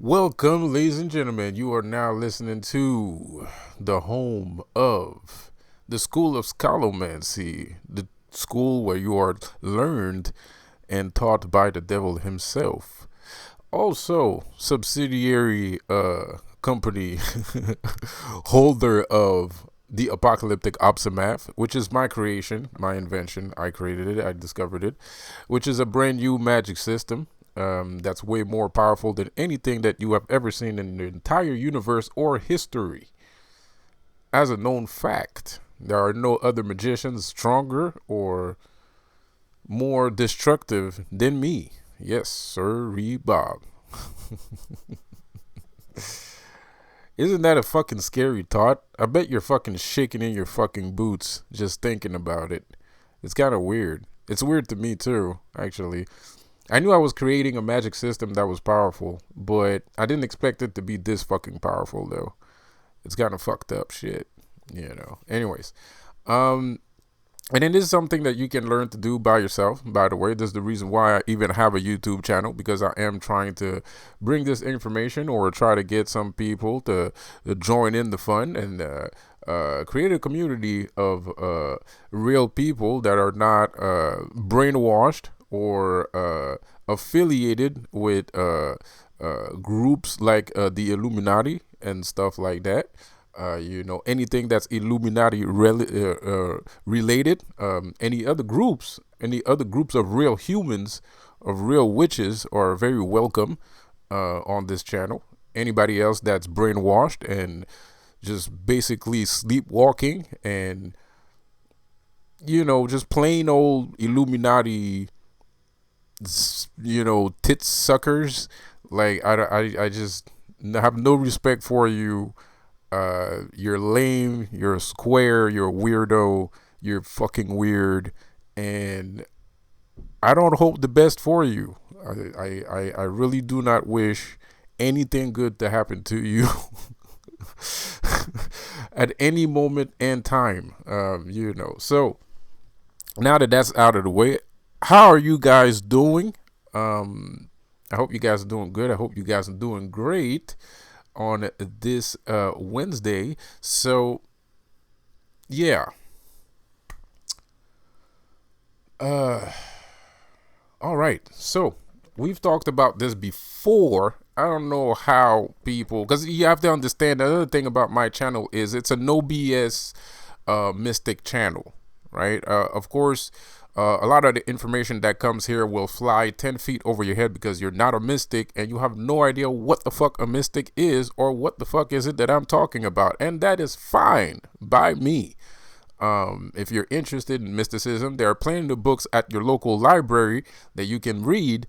Welcome, ladies and gentlemen. You are now listening to the home of the School of Scolomancy, the school where you are learned and taught by the devil himself. Also, subsidiary company holder of the apocalyptic opsimath, which is my creation, my invention. I created it, I discovered it, which is a brand new magic system that's way more powerful than anything that you have ever seen in the entire universe or history. As a known fact, there are no other magicians stronger or more destructive than me. Yes, sir, Bob. Isn't that a fucking scary thought? I bet you're fucking shaking in your fucking boots just thinking about it. It's kind of weird. It's weird to me too, actually. I knew I was creating a magic system that was powerful, but I didn't expect it to be this fucking powerful though. It's kind of fucked up shit. Anyways, um, and it is something that you can learn to do by yourself. By the way, this is the reason why I even have a YouTube channel, because I am trying to bring this information or try to get some people to join in the fun and create a community of real people that are not brainwashed or affiliated with groups like the Illuminati and stuff like that. Anything that's Illuminati related, any other groups of real humans, of real witches, are very welcome on this channel. Anybody else that's brainwashed and just basically sleepwalking and just plain old Illuminati, tit suckers. Like I just have no respect for you. You're lame, you're a square, you're a weirdo, you're fucking weird, and I don't hope the best for you. I really do not wish anything good to happen to you at any moment and time. So now that that's out of the way, how are you guys doing? I hope you guys are doing good. I hope you guys are doing great on this Wednesday. So, yeah. All right. So, we've talked about this before. I don't know how people, because you have to understand, the other thing about my channel is it's a no BS mystic channel, right? Of course, a lot of the information that comes here will fly 10 feet over your head because you're not a mystic and you have no idea what the fuck a mystic is or what the fuck is it that I'm talking about. And that is fine by me. If you're interested in mysticism, there are plenty of books at your local library that you can read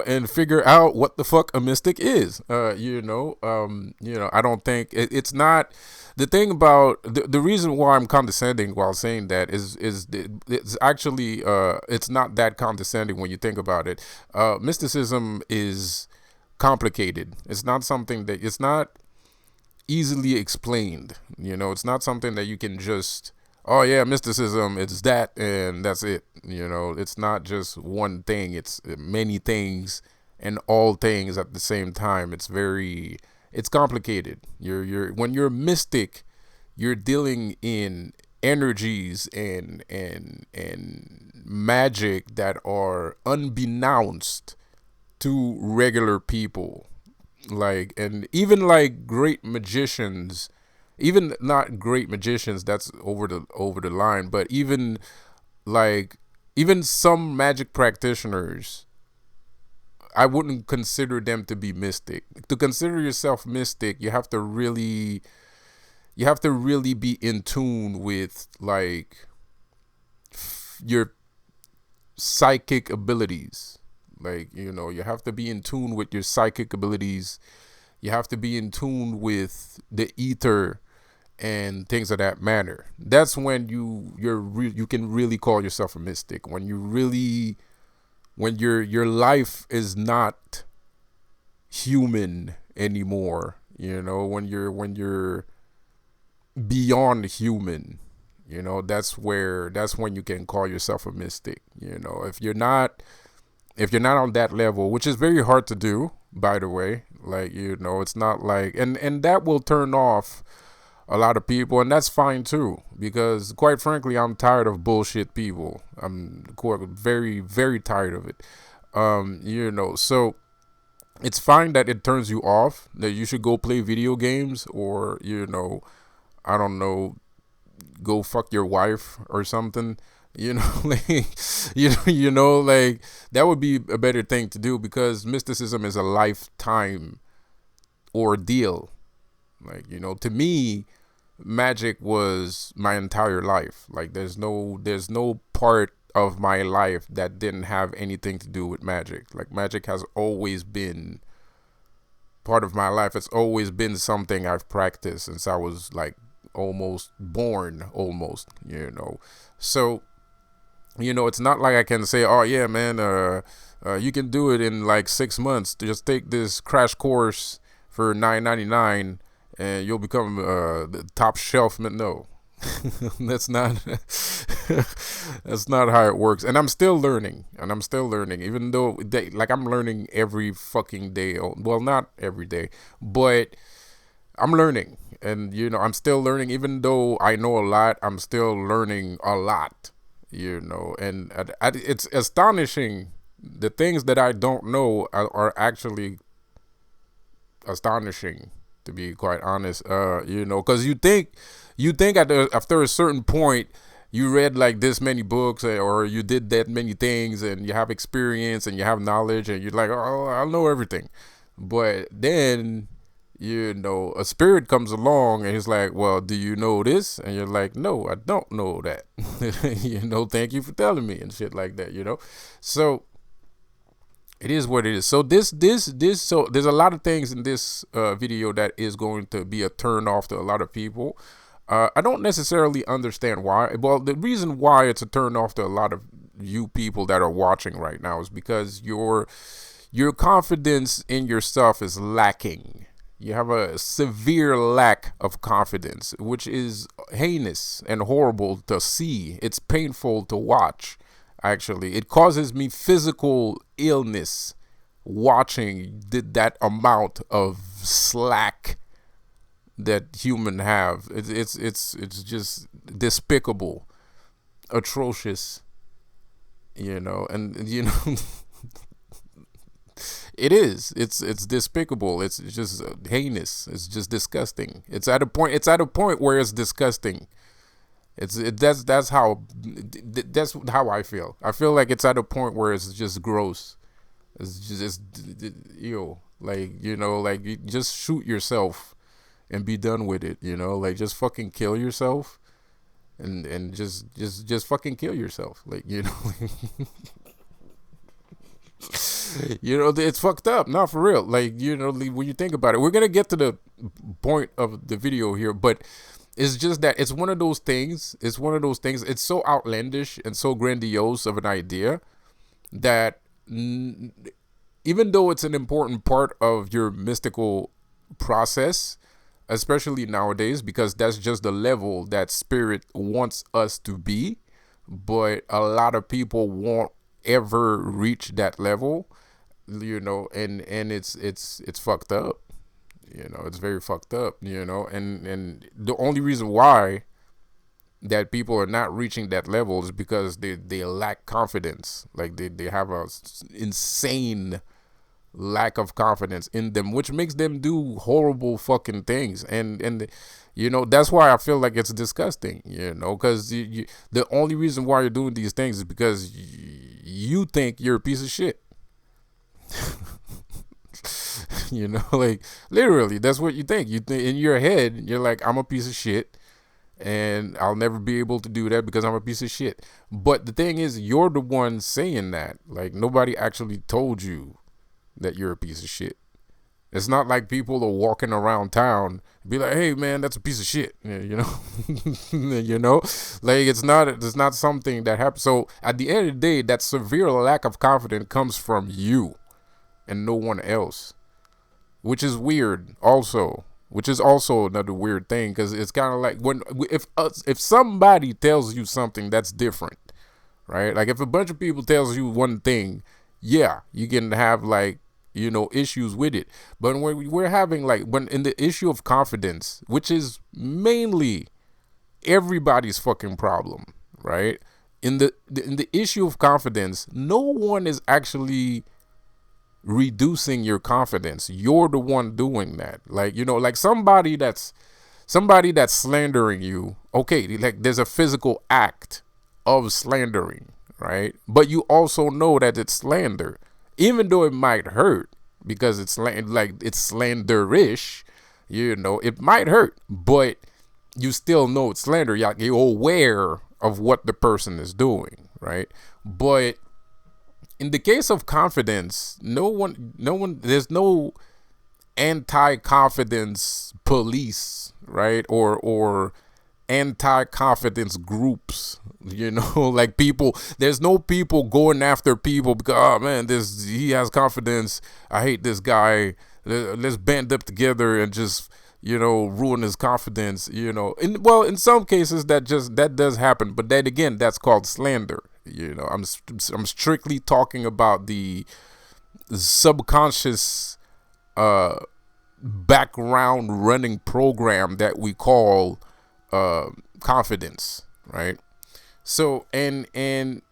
and figure out what the fuck a mystic is. I don't think it's not the thing about the reason why I'm condescending while saying that is it's actually it's not that condescending when you think about it. Mysticism is complicated. It's not something that it's not easily explained. It's not something that you can just, oh yeah, mysticism, it's that and that's it. It's not just one thing. It's many things and all things at the same time. It's complicated. When you're mystic, you're dealing in energies and magic that are unbeknownst to regular people. Like, and even like great magicians, even not great magicians, that's over the line, but even some magic practitioners, I wouldn't consider them to be mystic. To consider yourself mystic, you have to really be in tune with like your psychic abilities. Like, you have to be in tune with your psychic abilities. You have to be in tune with the ether and things of that manner. That's when you can really call yourself a mystic. When your life is not human anymore. When you're beyond human. That's when you can call yourself a mystic. If you're not If you're not on that level, which is very hard to do, by the way, like, it's not like, and that will turn off a lot of people, and that's fine too, because quite frankly, I'm tired of bullshit people. I'm very, very tired of it. So it's fine that it turns you off, that you should go play video games, or, I don't know, go fuck your wife or something. Like, like, that would be a better thing to do, because mysticism is a lifetime ordeal. Like, to me, magic was my entire life. Like, there's no part of my life that didn't have anything to do with magic. Like, magic has always been part of my life. It's always been something I've practiced since I was like almost born, so it's not like I can say, oh yeah, man, you can do it in like 6 months. Just take this crash course for $9.99 and you'll become the top shelf. No, that's not that's not how it works. And I'm still learning, even though I'm learning every fucking day. Well, not every day, but I'm learning. And I'm still learning. Even though I know a lot, I'm still learning a lot. And it's astonishing. The things that I don't know are actually astonishing, to be quite honest. Because you think after a certain point, you read like this many books, or you did that many things, and you have experience and you have knowledge, and you're like, oh, I know everything. But then a spirit comes along and he's like, well, do you know this? And you're like, no, I don't know that. Thank you for telling me, and shit like that. So it is what it is. So so there's a lot of things in this video that is going to be a turn off to a lot of people. I don't necessarily understand why. Well, the reason why it's a turn off to a lot of you people that are watching right now is because your confidence in yourself is lacking. You have a severe lack of confidence, which is heinous and horrible to see. It's painful to watch, actually. It causes me physical illness watching that amount of slack that humans have. It's just despicable, atrocious, and it is. It's despicable. It's just heinous. It's just disgusting. It's at a point where it's disgusting. That's how I feel. I feel like it's at a point where it's just gross. It's just like like you just shoot yourself and be done with it. Like, just fucking kill yourself, and just fucking kill yourself. Like, it's fucked up. Not for real. Like, when you think about it, we're gonna get to the point of the video here, but it's just that it's one of those things. It's so outlandish and so grandiose of an idea that even though it's an important part of your mystical process, especially nowadays, because that's just the level that spirit wants us to be, but a lot of people won't ever reach that level, and it's fucked up. It's very fucked up, and the only reason why that people are not reaching that level is because they lack confidence. Like, they have a insane lack of confidence in them, which makes them do horrible fucking things. And that's why I feel like it's disgusting, because the only reason why you're doing these things is because you think you're a piece of shit. Like, literally, that's what you think. You think in your head, you're like, I'm a piece of shit, and I'll never be able to do that because I'm a piece of shit. But the thing is, you're the one saying that. Like, nobody actually told you that you're a piece of shit. It's not like people are walking around town and be like, hey man, that's a piece of shit. Like, it's not something that happens. So at the end of the day, that severe lack of confidence comes from you and no one else, which is weird also. Which is also another weird thing, because it's kind of like if somebody tells you something that's different, right? Like, if a bunch of people tells you one thing, yeah, you can have like, issues with it. But when we're having like, when in the issue of confidence, which is mainly everybody's fucking problem, right? In the issue of confidence, no one is actually reducing your confidence. You're the one doing that. Like, like somebody that's slandering you. Okay, like there's a physical act of slandering, right? But you also know that it's slander, even though it might hurt because it's slanderish. It might hurt, but you still know it's slander. You're aware of what the person is doing, right? But in the case of confidence, no one, there's no anti-confidence police, right? Or anti-confidence groups, like people, there's no people going after people because, oh man, this he has confidence, I hate this guy, let's band up together and just ruin his confidence. In some cases that does happen, but then again, that's called slander. I'm strictly talking about the subconscious background running program that we call confidence, right? So, and in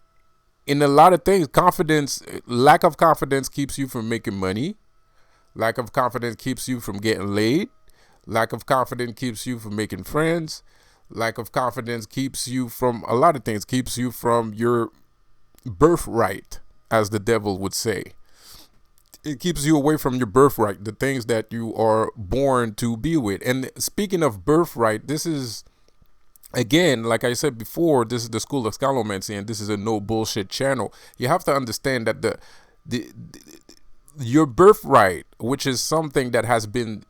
a lot of things, lack of confidence keeps you from making money. Lack of confidence keeps you from getting laid. Lack of confidence keeps you from making friends. Lack of confidence keeps you from a lot of things, keeps you from your birthright, as the devil would say. It keeps you away from your birthright, the things that you are born to be with. And speaking of birthright, this is, again, like I said before, this is the School of Scalomancy, and this is a no bullshit channel. You have to understand that the your birthright, which is something that has been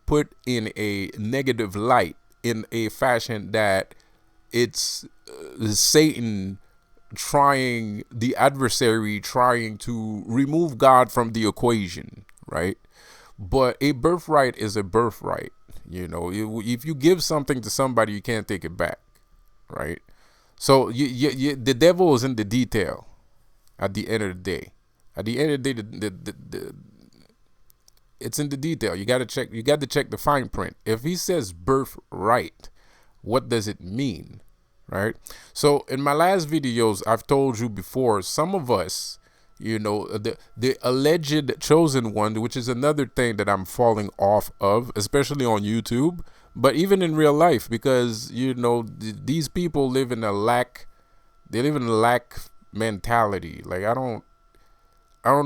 put in a negative light, in a fashion that it's Satan the adversary trying to remove God from the equation, right? But a birthright is a birthright. If you give something to somebody, you can't take it back, right? So the devil is in the detail. At the end of the day, it's in the detail. You got to check. You got to check the fine print. If he says birthright, what does it mean, right? So in my last videos, I've told you before, some of us, the alleged chosen one, which is another thing that I'm falling off of, especially on YouTube, but even in real life, because these people live in a lack. They live in a lack mentality. Like, I don't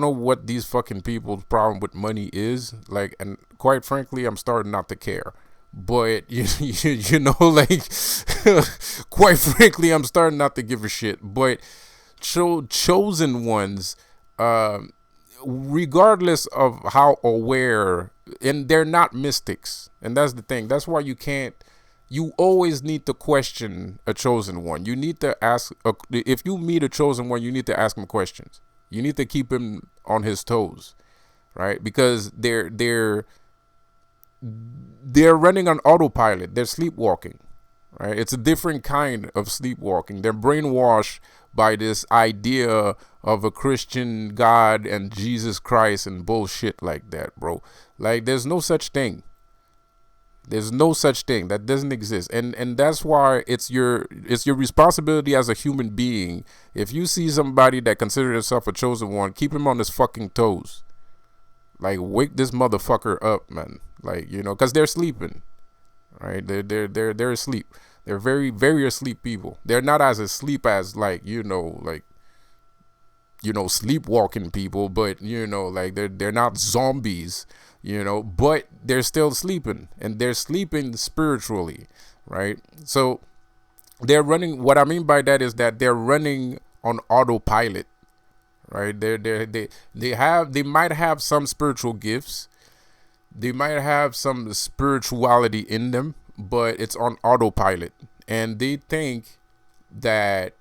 know what these fucking people's problem with money is. Like, and quite frankly, I'm starting not to care. But like, quite frankly, I'm starting not to give a shit. But chosen ones, regardless of how aware, and they're not mystics, and that's the thing. That's why you always need to question a chosen one. You need to ask, if you meet a chosen one, you need to ask him questions. You need to keep him on his toes, right? Because they're running on autopilot. They're sleepwalking, right? It's a different kind of sleepwalking. They're brainwashed by this idea of a Christian God and Jesus Christ and bullshit like that, bro. Like, there's no such thing. There's no such thing. That doesn't exist. And that's why it's your responsibility as a human being. If you see somebody that considers himself a chosen one, keep him on his fucking toes. Like, wake this motherfucker up, man. Like, because they're sleeping, right? They're asleep. They're very, very asleep people. They're not as asleep as, like, sleepwalking people, but like, they're not zombies, but they're still sleeping, and they're sleeping spiritually, right? So they're running. What I mean by that is that they're running on autopilot, right? They might have some spiritual gifts, they might have some spirituality in them, but it's on autopilot, and they think that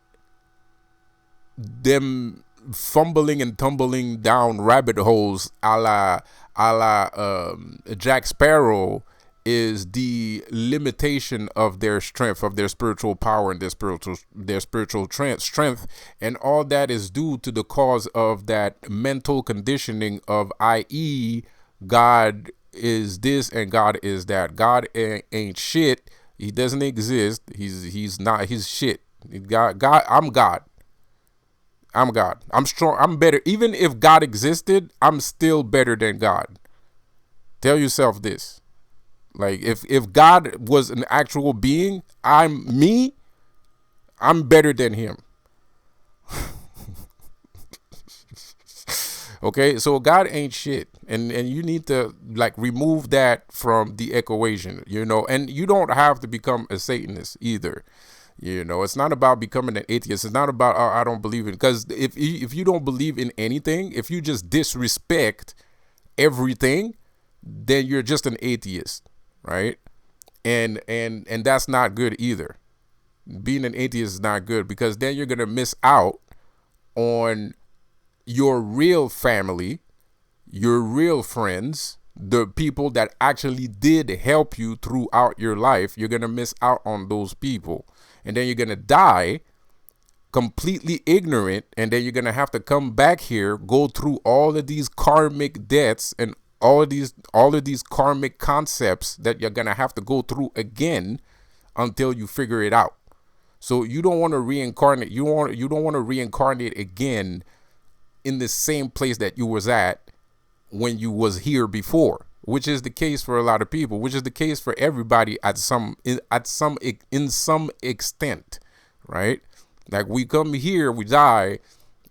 them fumbling and tumbling down rabbit holes a la Jack Sparrow is the limitation of their strength, of their spiritual power, and their spiritual strength, and all that is due to the cause of that mental conditioning of, i.e., God is this and God is that. God ain't shit. He doesn't exist. He's not. He's shit. God. I'm God. I'm God. I'm strong. I'm better. Even if God existed, I'm still better than God. Tell yourself this. Like, if God was an actual being, I'm better than him. Okay, so God ain't shit, and you need to like remove that from the equation, and you don't have to become a Satanist either. It's not about becoming an atheist. It's not about, oh, I don't believe in, because if you don't believe in anything, if you just disrespect everything, then you're just an atheist, right? And that's not good either. Being an atheist is not good, because then you're gonna miss out on your real family, your real friends, the people that actually did help you throughout your life. You're gonna miss out on those people, and then you're gonna die completely ignorant, and then you're gonna have to come back here, go through all of these karmic debts and all of these karmic concepts that you're gonna have to go through again until you figure it out. So you don't want to reincarnate. You don't want to reincarnate again in the same place that you was at when you was here before, which is the case for a lot of people, which is the case for everybody in some extent, right? Like, we come here, we die,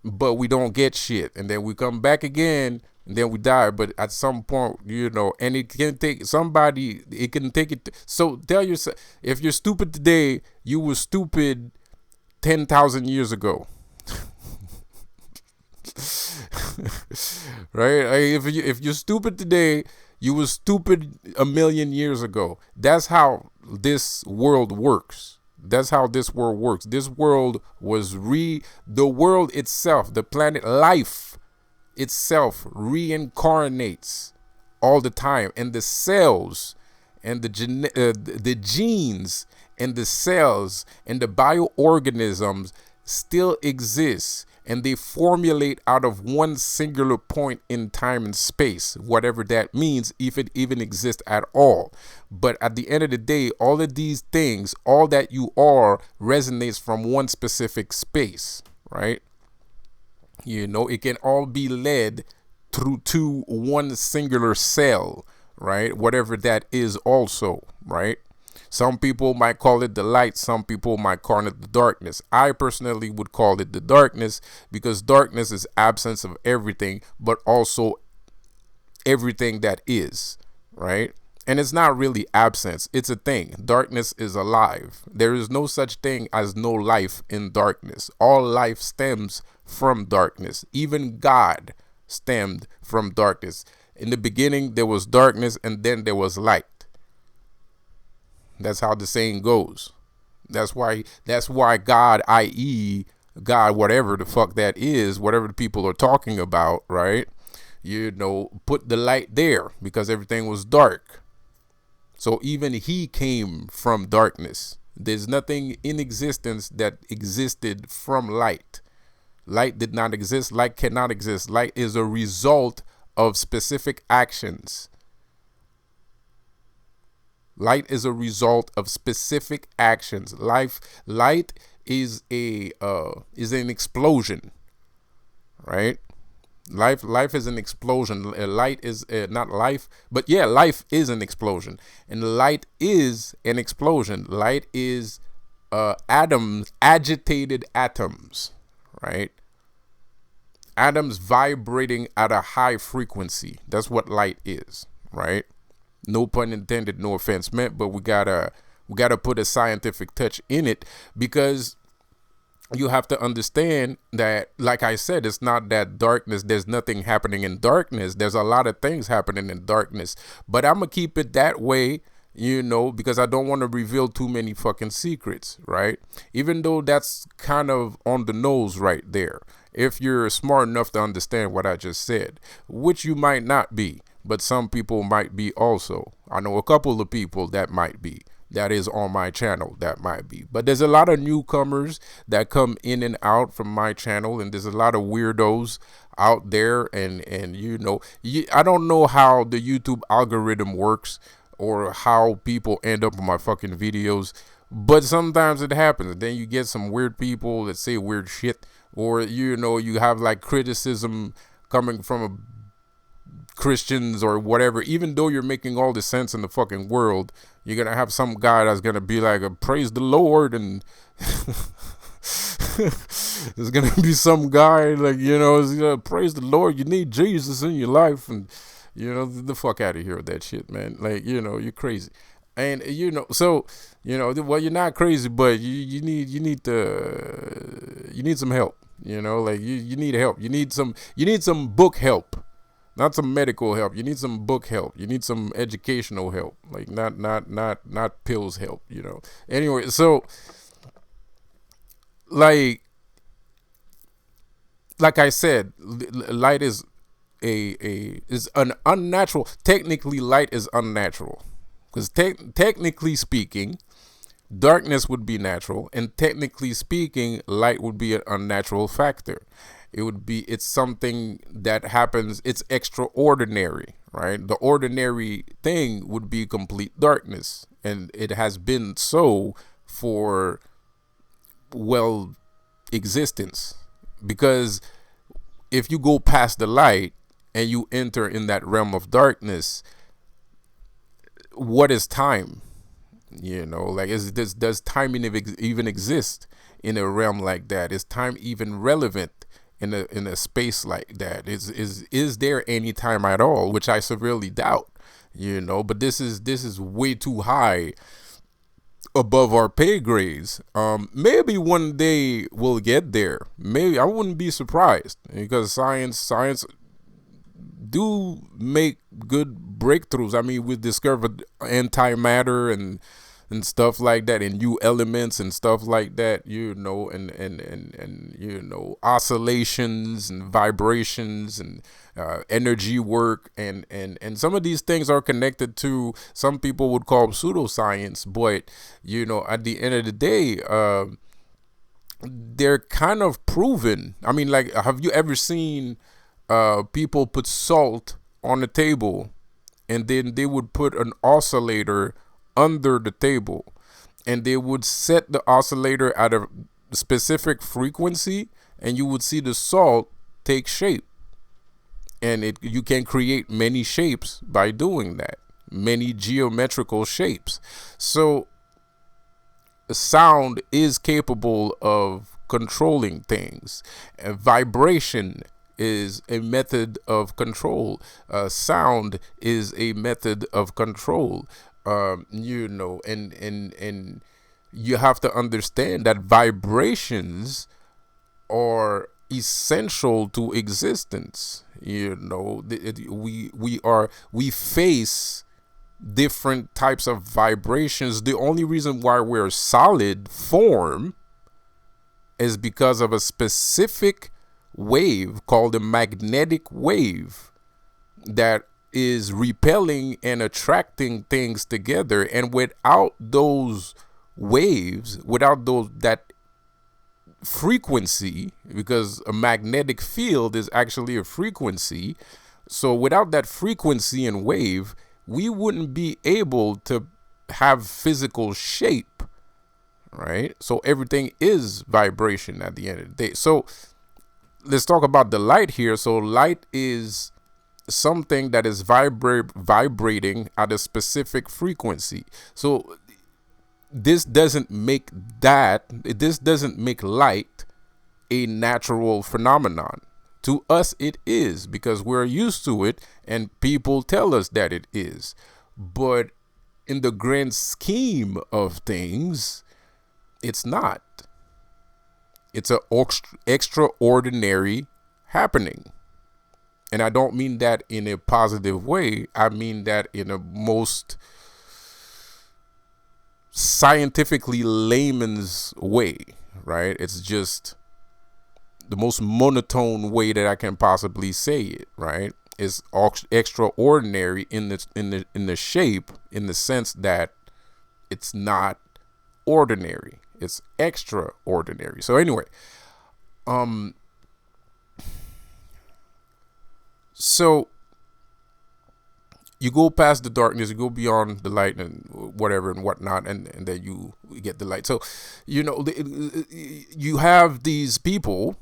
but we don't get shit, and then we come back again, and then we die. But at some point, and it can take somebody. It can take it. So tell yourself, if you're stupid today, you were stupid 10,000 years ago. Right? Like, if you're stupid today, you were stupid a million years ago. That's how this world works. That's how this world works. This world was the world itself, the planet life itself reincarnates all the time, and the cells and the genes and the cells and the bioorganisms still exist, and they formulate out of one singular point in time and space, whatever that means, if it even exists at all. But at the end of the day, all of these things, all that you are, resonates from one specific space, right? It can all be led through to one singular cell, right? Whatever that is also, right? Some people might call it the light. Some people might call it the darkness. I personally would call it the darkness, because darkness is absence of everything, but also everything that is, right? And it's not really absence. It's a thing. Darkness is alive. There is no such thing as no life in darkness. All life stems from darkness. Even God stemmed from darkness. In the beginning, there was darkness, and then there was light. That's how the saying goes. That's why God, i.e. God, whatever the fuck that is, whatever the people are talking about, right? Put the light there, because everything was dark. So even he came from darkness. There's nothing in existence that existed from light. Light did not exist. Light cannot exist. Light is a result of specific actions. Light is a result of specific actions. Light is an explosion, right? Life is an explosion. Light is not life, but yeah, life is an explosion, and light is an explosion. Light is atoms, agitated atoms, right? Atoms vibrating at a high frequency. That's what light is, right? No pun intended, no offense meant, but we gotta put a scientific touch in it, because you have to understand that, like I said, it's not that darkness, there's nothing happening in darkness. There's a lot of things happening in darkness, but I'm gonna keep it that way, because I don't want to reveal too many fucking secrets, right? Even though that's kind of on the nose right there, if you're smart enough to understand what I just said, which you might not be. but some people might be also. I know a couple of people that might be. That is on my channel. That might be. But there's a lot of newcomers that come in and out from my channel, and there's a lot of weirdos out there. And you know, I don't know how the YouTube algorithm works or how people end up on my fucking videos, but sometimes it happens. Then you get some weird people that say weird shit, or you know, you have like criticism coming from Christians or whatever. Even though you're making all the sense in the fucking world, you're gonna have some guy that's gonna be like, praise the Lord, and there's gonna be some guy like, you know, is gonna praise the Lord, you need Jesus in your life, and you know, the fuck out of here with that shit, man. Like, you know, you're crazy. And you know, so you know, well, you're not crazy, but you need some help. You know, like you need help. You need some book help, not some medical help. You need some book help. You need some educational help, like not pills help. You know. Anyway, so like I said, light is is an unnatural. Technically, light is unnatural. Because technically speaking, darkness would be natural, and technically speaking, light would be an unnatural factor. It's something that happens, it's extraordinary, right? The ordinary thing would be complete darkness, and it has been so for, well, existence. Because if you go past the light and you enter in that realm of darkness, what is time? You know, like, does time even exist in a realm like that? Is time even relevant in a space like that? Is there any time at all? Which I severely doubt. You know, but this is way too high above our pay grades. Maybe one day we'll get there. Maybe, I wouldn't be surprised, because science do make good breakthroughs. I mean, we discovered antimatter and stuff like that, and new elements and stuff like that, you know, and you know, oscillations and vibrations and energy work, and some of these things are connected to, some people would call pseudoscience, but you know, at the end of the day, they're kind of proven. I mean, like, have you ever seen people put salt on the table, and then they would put an oscillator under the table, and they would set the oscillator at a specific frequency, and you would see the salt take shape, and you can create many shapes by doing that, many geometrical shapes. So sound is capable of controlling things, and vibration is a method of control. Sound is a method of control. You know, and you have to understand that vibrations are essential to existence. You know, we face different types of vibrations. The only reason why we're solid form is because of a specific wave called a magnetic wave that is repelling and attracting things together. And without those waves, without that frequency, because a magnetic field is actually a frequency, so without that frequency and wave, we wouldn't be able to have physical shape, right? So everything is vibration at the end of the day. So let's talk about the light here. So light is something that is vibrating at a specific frequency. So this doesn't make light a natural phenomenon. To us it is, because we're used to it and people tell us that it is. But in the grand scheme of things, it's not. It's an extraordinary happening. And I don't mean that in a positive way. I mean that in a most scientifically layman's way, right? It's just the most monotone way that I can possibly say it, right? It's extraordinary in the shape, in the sense that it's not ordinary. It's extraordinary. So anyway, um, so you go past the darkness, you go beyond the light and whatever and whatnot, and then you get the light. So, you have these people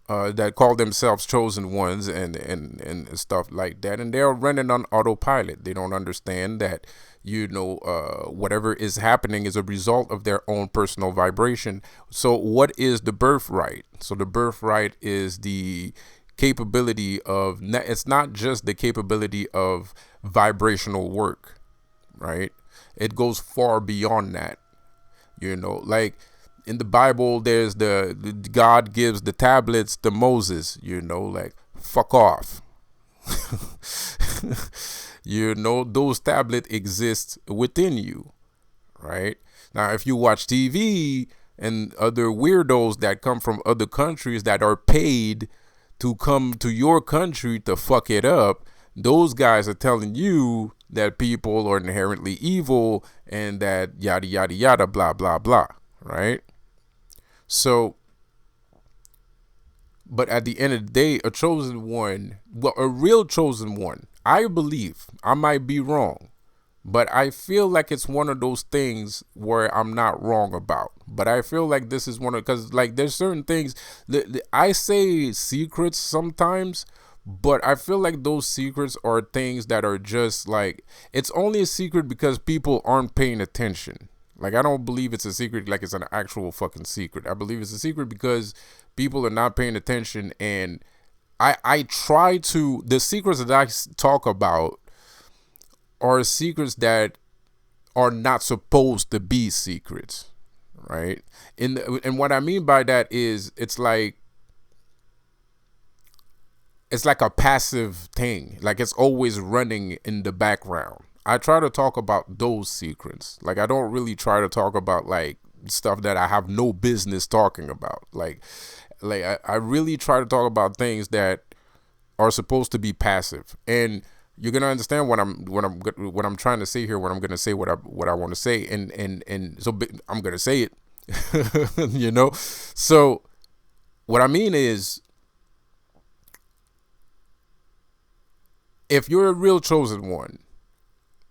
that call themselves chosen ones and stuff like that, and they're running on autopilot. They don't understand that whatever is happening is a result of their own personal vibration. So what is the birthright? So the birthright is the capability of, it's not just the capability of vibrational work, right? It goes far beyond that. Like in the Bible, there's the God gives the tablets to Moses, like fuck off. Those tablets exist within you, right? Now, if you watch TV and other weirdos that come from other countries that are paid to come to your country to fuck it up, those guys are telling you that people are inherently evil and that yada yada yada blah blah blah, right? So, but at the end of the day, a chosen one, well, a real chosen one, I believe, I might be wrong, but I feel like it's one of those things where I'm not wrong about. But I feel like this is because like there's certain things that I say secrets sometimes, but I feel like those secrets are things that are just like, it's only a secret because people aren't paying attention. Like, I don't believe it's a secret like it's an actual fucking secret. I believe it's a secret because people are not paying attention. And I try to, the secrets that I talk about are secrets that are not supposed to be secrets, right? And what I mean by that is it's like a passive thing. Like, it's always running in the background. I try to talk about those secrets. Like, I don't really try to talk about like stuff that I have no business talking about. Like I really try to talk about things that are supposed to be passive. And you're gonna understand what I'm trying to say here when I'm gonna say what I want to say. And so I'm gonna say it. So what I mean is, if you're a real chosen one,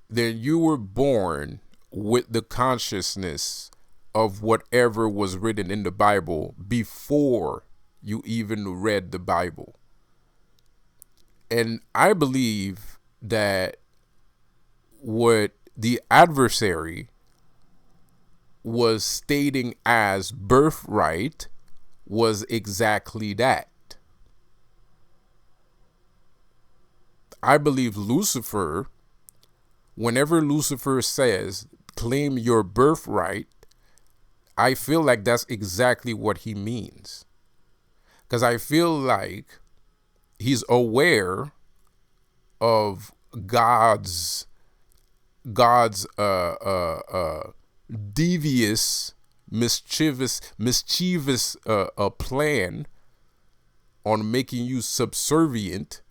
then you were born with the consciousness of whatever was written in the Bible before you even read the Bible. And I believe that what the adversary was stating as birthright was exactly that. I believe Lucifer, whenever Lucifer says, claim your birthright, I feel like that's exactly what he means. Because I feel like he's aware of God's devious, mischievous plan on making you subservient,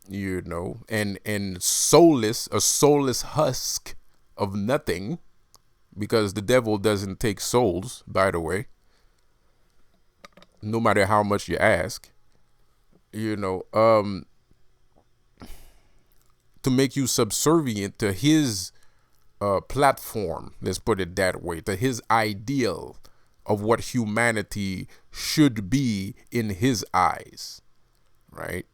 and soulless, a soulless husk of nothing, because the devil doesn't take souls, by the way, no matter how much you ask, to make you subservient to his platform, let's put it that way, to his ideal of what humanity should be in his eyes, right?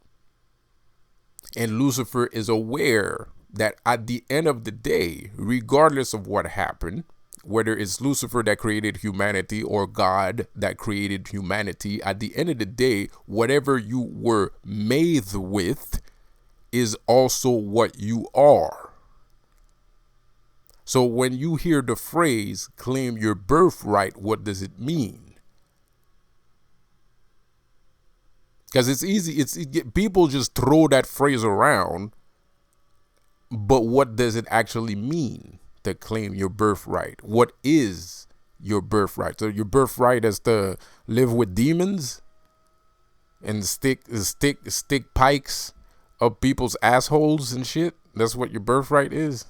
And Lucifer is aware that at the end of the day, regardless of what happened, whether it's Lucifer that created humanity or God that created humanity, at the end of the day, whatever you were made with is also what you are. So when you hear the phrase, claim your birthright, what does it mean? Because it's easy. People just throw that phrase around, but what does it actually mean to claim your birthright? What is your birthright? So your birthright is to live with demons? and stick pikes up people's assholes and shit. That's what your birthright is.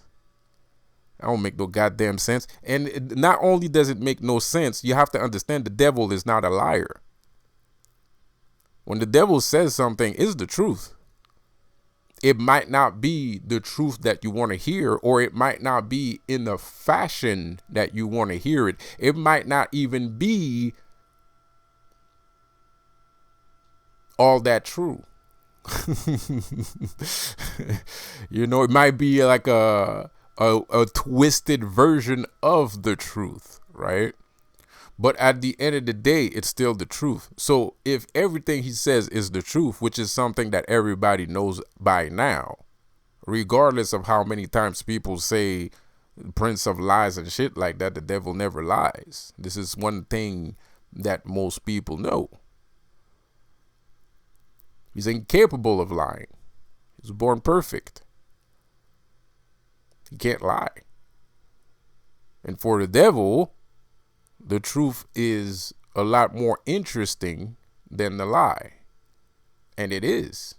I don't make no goddamn sense. And not only does it make no sense, you have to understand the devil is not a liar. When the devil says something, it's the truth. It might not be the truth that you want to hear, or it might not be in the fashion that you want to hear it. It might not even be all that true. You know, it might be like a twisted version of the truth, right? But at the end of the day, it's still the truth. So if everything he says is the truth, which is something that everybody knows by now, regardless of how many times people say Prince of Lies and shit like that, the devil never lies. This is one thing that most people know. He's incapable of lying. He was born perfect. He can't lie. And for the devil, the truth is a lot more interesting than the lie. And it is.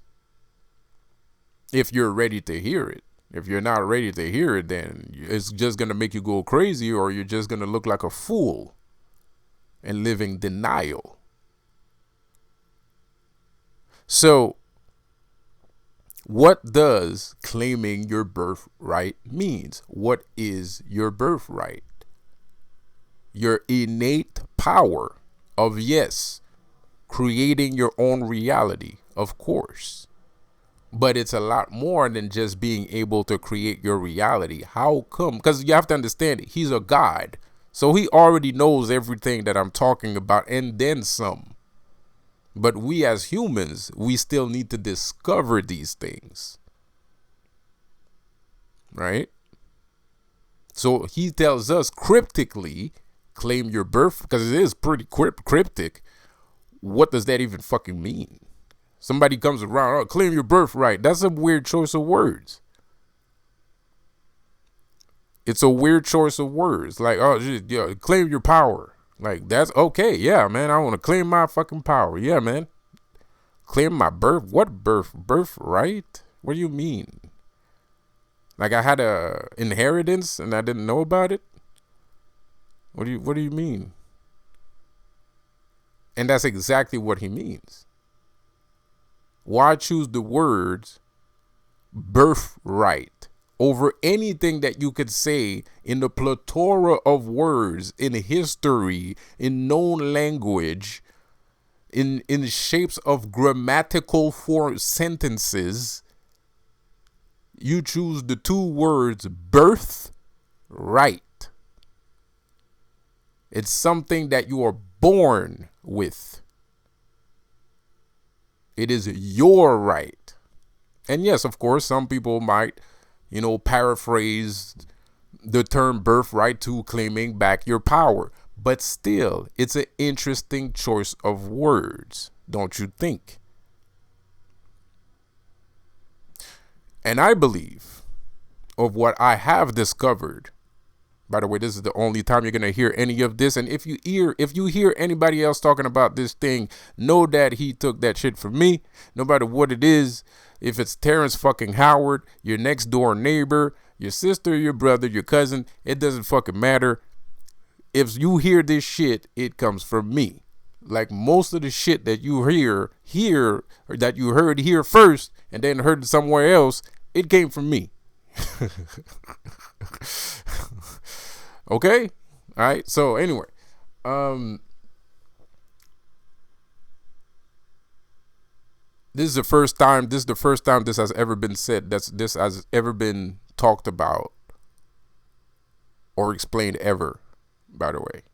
If you're ready to hear it. If you're not ready to hear it, then it's just going to make you go crazy, or you're just going to look like a fool and live in denial. So, what does claiming your birthright means? What is your birthright? Your innate power of, yes, creating your own reality, of course. But it's a lot more than just being able to create your reality. How come? Because you have to understand, he's a God. So he already knows everything that I'm talking about and then some. But we as humans, we still need to discover these things. Right? So he tells us cryptically, claim your birth, because it is pretty cryptic. What does that even fucking mean? Somebody comes around, oh, claim your birthright. That's a weird choice of words. It's a weird choice of words. Like, oh, yeah, claim your power. Like, that's okay. Yeah, man, I want to claim my fucking power. Yeah, man. Claim my birth. What birthright? What do you mean? Like, I had a inheritance and I didn't know about it? What do you mean? And that's exactly what he means. Why choose the words birthright over anything that you could say in the plethora of words in history, in known language, in shapes of grammatical form sentences? You choose the two words birthright. It's something that you are born with. It is your right. And yes, of course, some people might, paraphrase the term birthright to claiming back your power. But still, it's an interesting choice of words, don't you think? And I believe of what I have discovered. By the way, this is the only time you're going to hear any of this. And if you hear anybody else talking about this thing, know that he took that shit from me. No matter what it is, if it's Terrence fucking Howard, your next door neighbor, your sister, your brother, your cousin, it doesn't fucking matter. If you hear this shit, it comes from me. Like most of the shit that you hear here, or that you heard here first and then heard somewhere else, it came from me. Okay? All right. So anyway, this is the first time this has ever been said. This has ever been talked about or explained ever, by the way.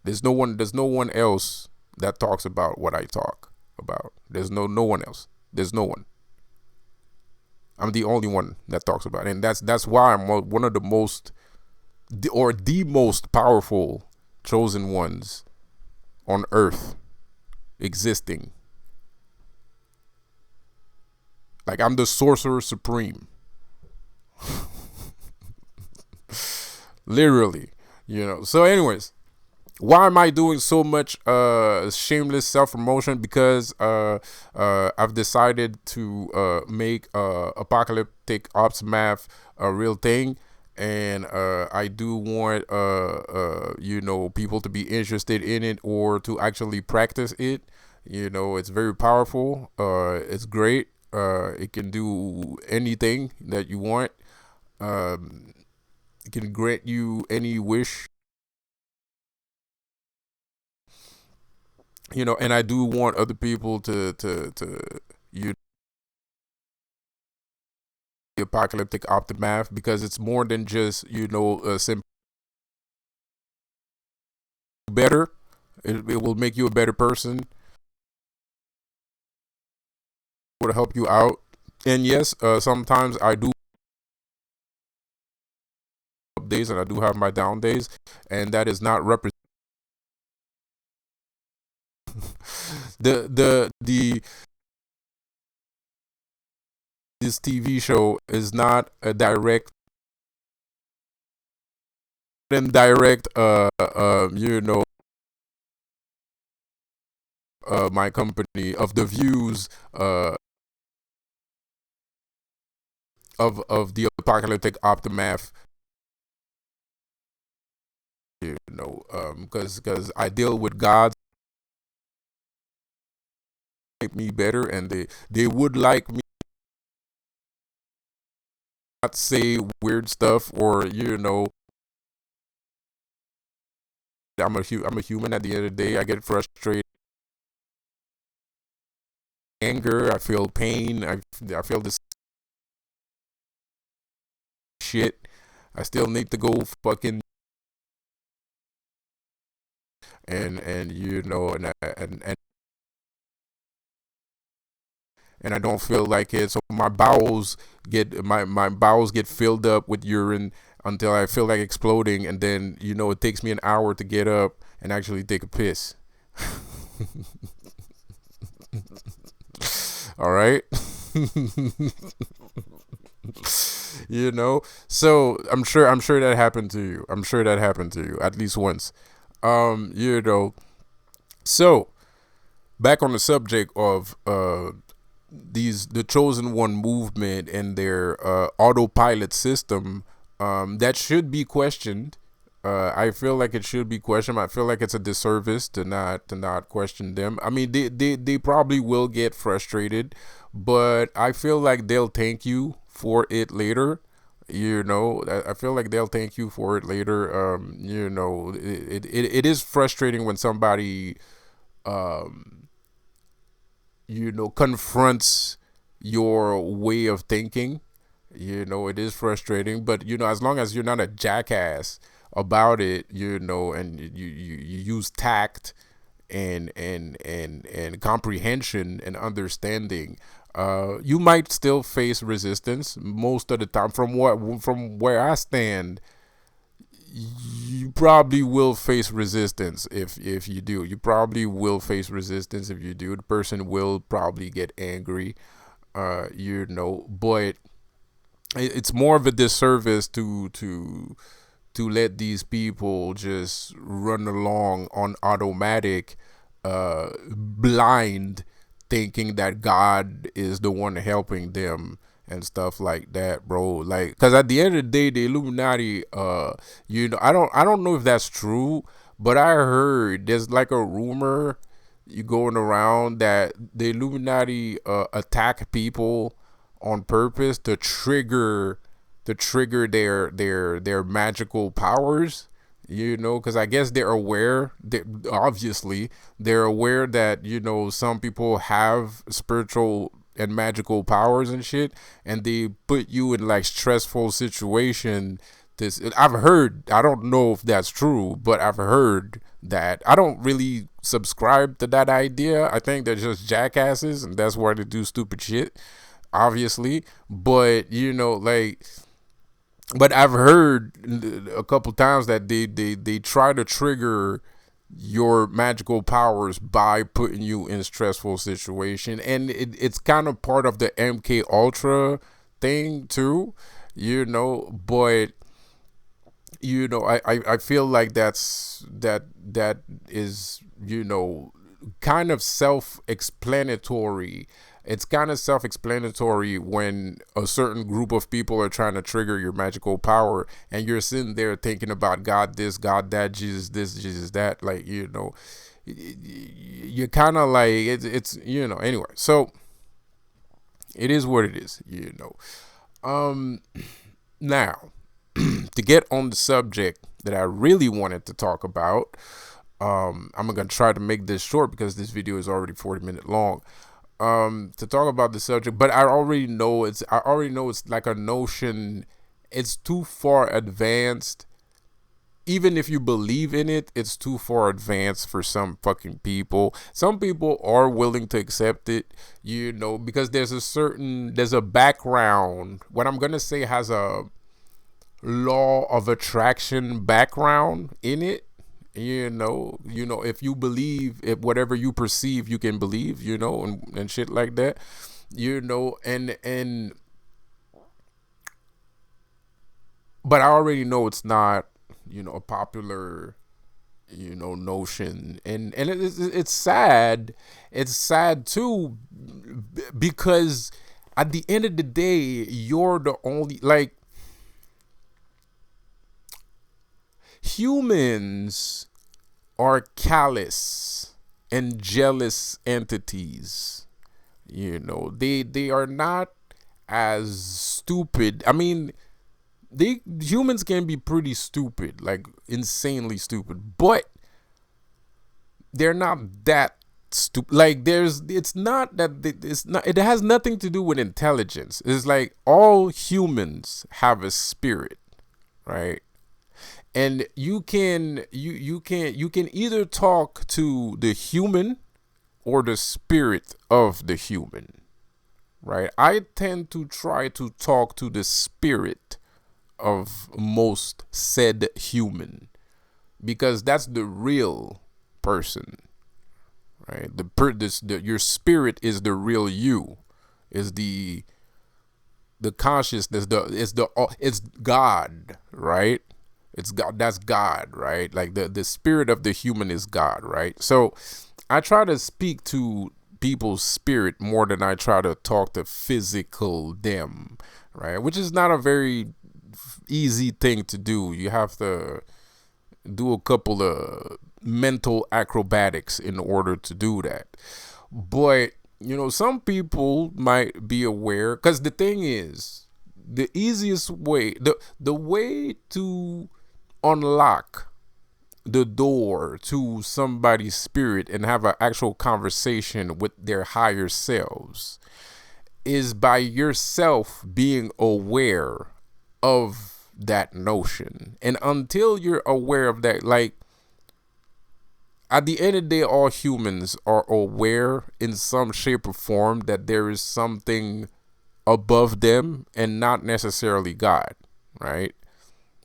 There's no one else that talks about what I talk about. There's no one else. There's no one. I'm the only one that talks about it. And that's why I'm one of the most powerful chosen ones on earth existing. Like, I'm the sorcerer supreme. Literally, So anyways, Why am I doing so much shameless self promotion? Because I've decided to make apocalyptic ops math a real thing, and I do want people to be interested in it or to actually practice it. It's very powerful. It's great. It can do anything that you want. Um, it can grant you any wish. And I do want other people to you the apocalyptic optimath, because it's more than just a simple better. It will make you a better person. It will help you out. And yes, sometimes I do up days and I do have my down days, and that is not represent the this TV show is not a direct indirect my company of the views of the apocalyptic optimath, because I deal with gods make me better, and they would like me not say weird stuff, or I'm a human at the end of the day. I get frustrated, anger, I feel pain, I feel this shit. I still need to go fucking and and I don't feel like it. So my bowels get filled up with urine until I feel like exploding, and then it takes me an hour to get up and actually take a piss. All right. So I'm sure that happened to you. I'm sure that happened to you at least once. Um, you know. So back on the subject of the chosen one movement and their autopilot system, that should be questioned. I feel like it should be questioned. I feel like it's a disservice to not question them. I mean, they probably will get frustrated, but I feel like they'll thank you for it later. I feel like they'll thank you for it later. It is frustrating when somebody um confronts your way of thinking. It is frustrating, but as long as you're not a jackass about it, and you use tact and comprehension and understanding, you might still face resistance most of the time. From where I stand, you probably will face resistance. If you do, you probably will face resistance. If you do, the person will probably get angry. But it's more of a disservice to let these people just run along on automatic, blind, thinking that God is the one helping them and stuff like that, bro. Like, because at the end of the day, the Illuminati, I don't know if that's true, but I heard there's like a rumor you going around that the Illuminati attack people on purpose to trigger their magical powers. Because I guess they're aware that, obviously, they're aware that some people have spiritual and magical powers and shit, and they put you in like stressful situation. I've heard, I don't know if that's true, but I've heard that. I don't really subscribe to that idea. I think they're just jackasses, and that's why they do stupid shit, obviously. But I've heard a couple times that they try to trigger your magical powers by putting you in stressful situation, and it's kind of part of the MK Ultra thing too. But I feel like that is, kind of self-explanatory. It's kind of self-explanatory when a certain group of people are trying to trigger your magical power, and you're sitting there thinking about God this, God that, Jesus this, Jesus that. Like, you're kind of like, anyway. So it is what it is. Now, to get on the subject that I really wanted to talk about, I'm gonna try to make this short because this video is already 40 minutes long. To talk about the subject, but I already know it's like a notion. It's too far advanced. Even if you believe in it, it's too far advanced for some fucking people. Some people are willing to accept it, because there's a background. What I'm gonna say has a law of attraction background in it. If you believe, if whatever you perceive you can believe, and shit like that. And but I already know it's not, a popular, notion. And it's sad. It's sad too, because at the end of the day, you're the only, like, humans are callous and jealous entities. They are not as stupid. I mean, humans can be pretty stupid, like insanely stupid, but they're not that stupid. Like, it's not that it's not. It has nothing to do with intelligence. It's like all humans have a spirit, right? And you can either talk to the human or the spirit of the human, right? I tend to try to talk to the spirit of most said human, because that's the real person, right? Your spirit is the real you, is the consciousness, it's God, right? It's God. That's God, right? Like the spirit of the human is God, right? So I try to speak to people's spirit more than I try to talk to physical them, right? Which is not a very easy thing to do. You have to do a couple of mental acrobatics in order to do that. But, some people might be aware, because the thing is, the easiest way, the way to unlock the door to somebody's spirit and have an actual conversation with their higher selves is by yourself being aware of that notion. And until you're aware of that, like, at the end of the day, all humans are aware in some shape or form that there is something above them and not necessarily God, right?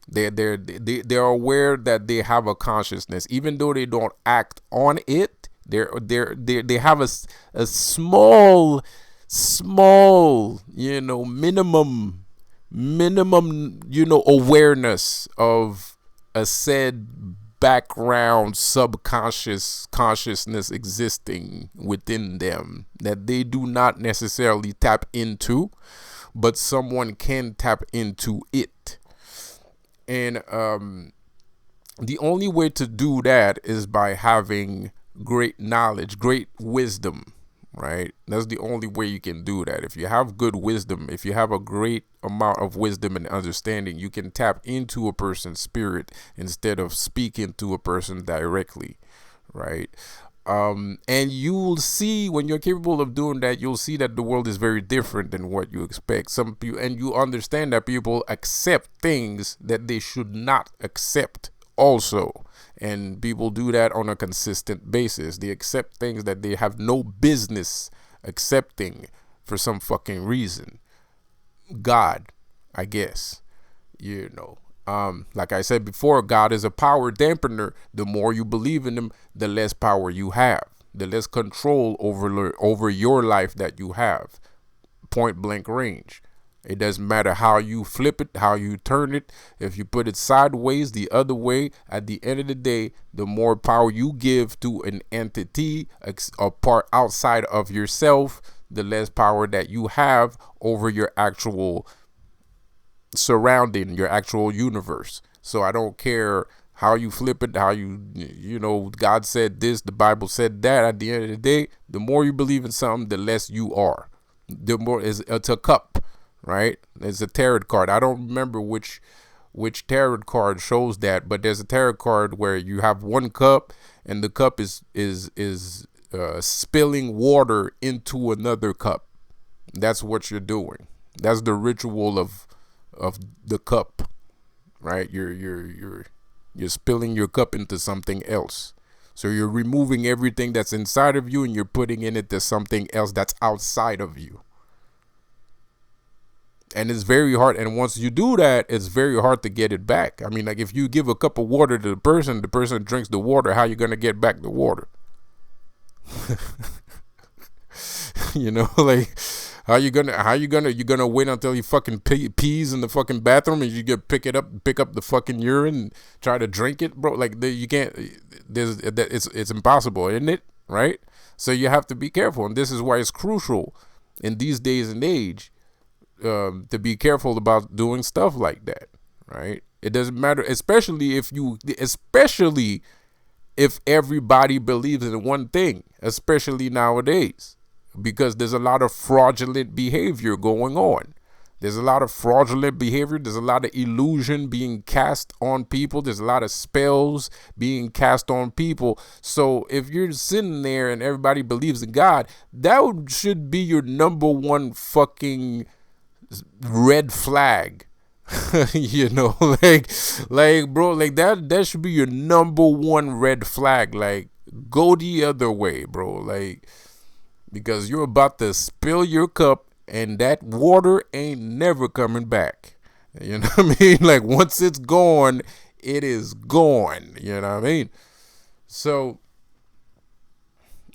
They're aware that they have a consciousness, even though they don't act on it. They have a small, minimum awareness of a said background subconscious consciousness existing within them that they do not necessarily tap into, but someone can tap into it. And the only way to do that is by having great knowledge, great wisdom, right? That's the only way you can do that. If you have good wisdom, if you have a great amount of wisdom and understanding, you can tap into a person's spirit instead of speaking to a person directly, right? And you'll see, when you're capable of doing that, you'll see that the world is very different than what you expect. Some people, and you understand that people accept things that they should not accept also. And people do that on a consistent basis. They accept things that they have no business accepting for some fucking reason. God, I guess, like I said before, God is a power dampener. The more you believe in him, the less power you have, the less control over your life that you have. Point blank range. It doesn't matter how you flip it, how you turn it. If you put it sideways, the other way, at the end of the day, the more power you give to an entity, a part outside of yourself, the less power that you have over your actual surrounding, your actual universe. So I don't care how you flip it, how God said this, the Bible said that. At the end of the day, the more you believe in something, the less you are. The more it's a cup, right? It's a tarot card. I don't remember which tarot card shows that, but there's a tarot card where you have one cup and the cup is spilling water into another cup. That's what you're doing. That's the ritual of the cup, right? You're spilling your cup into something else. So you're removing everything that's inside of you and you're putting in it to something else that's outside of you. And it's very hard. And once you do that, it's very hard to get it back. I mean, like if you give a cup of water to the person drinks the water, how you going to get back the water? Like you're gonna wait until he fucking pees in the fucking bathroom and you get pick up the fucking urine and try to drink it, bro? Like you can't. It's impossible, isn't it? Right? So you have to be careful, and this is why it's crucial in these days and age to be careful about doing stuff like that. Right? It doesn't matter, especially if everybody believes in one thing, especially nowadays. Because there's a lot of fraudulent behavior going on. There's a lot of fraudulent behavior. There's a lot of illusion being cast on people. There's a lot of spells being cast on people. So if you're sitting there and everybody believes in God, that should be your number one fucking red flag. Bro, like that should be your number one red flag. Like, go the other way, bro. Like, because you're about to spill your cup and that water ain't never coming back. You know what I mean? Like, once it's gone, it is gone. You know what I mean? So,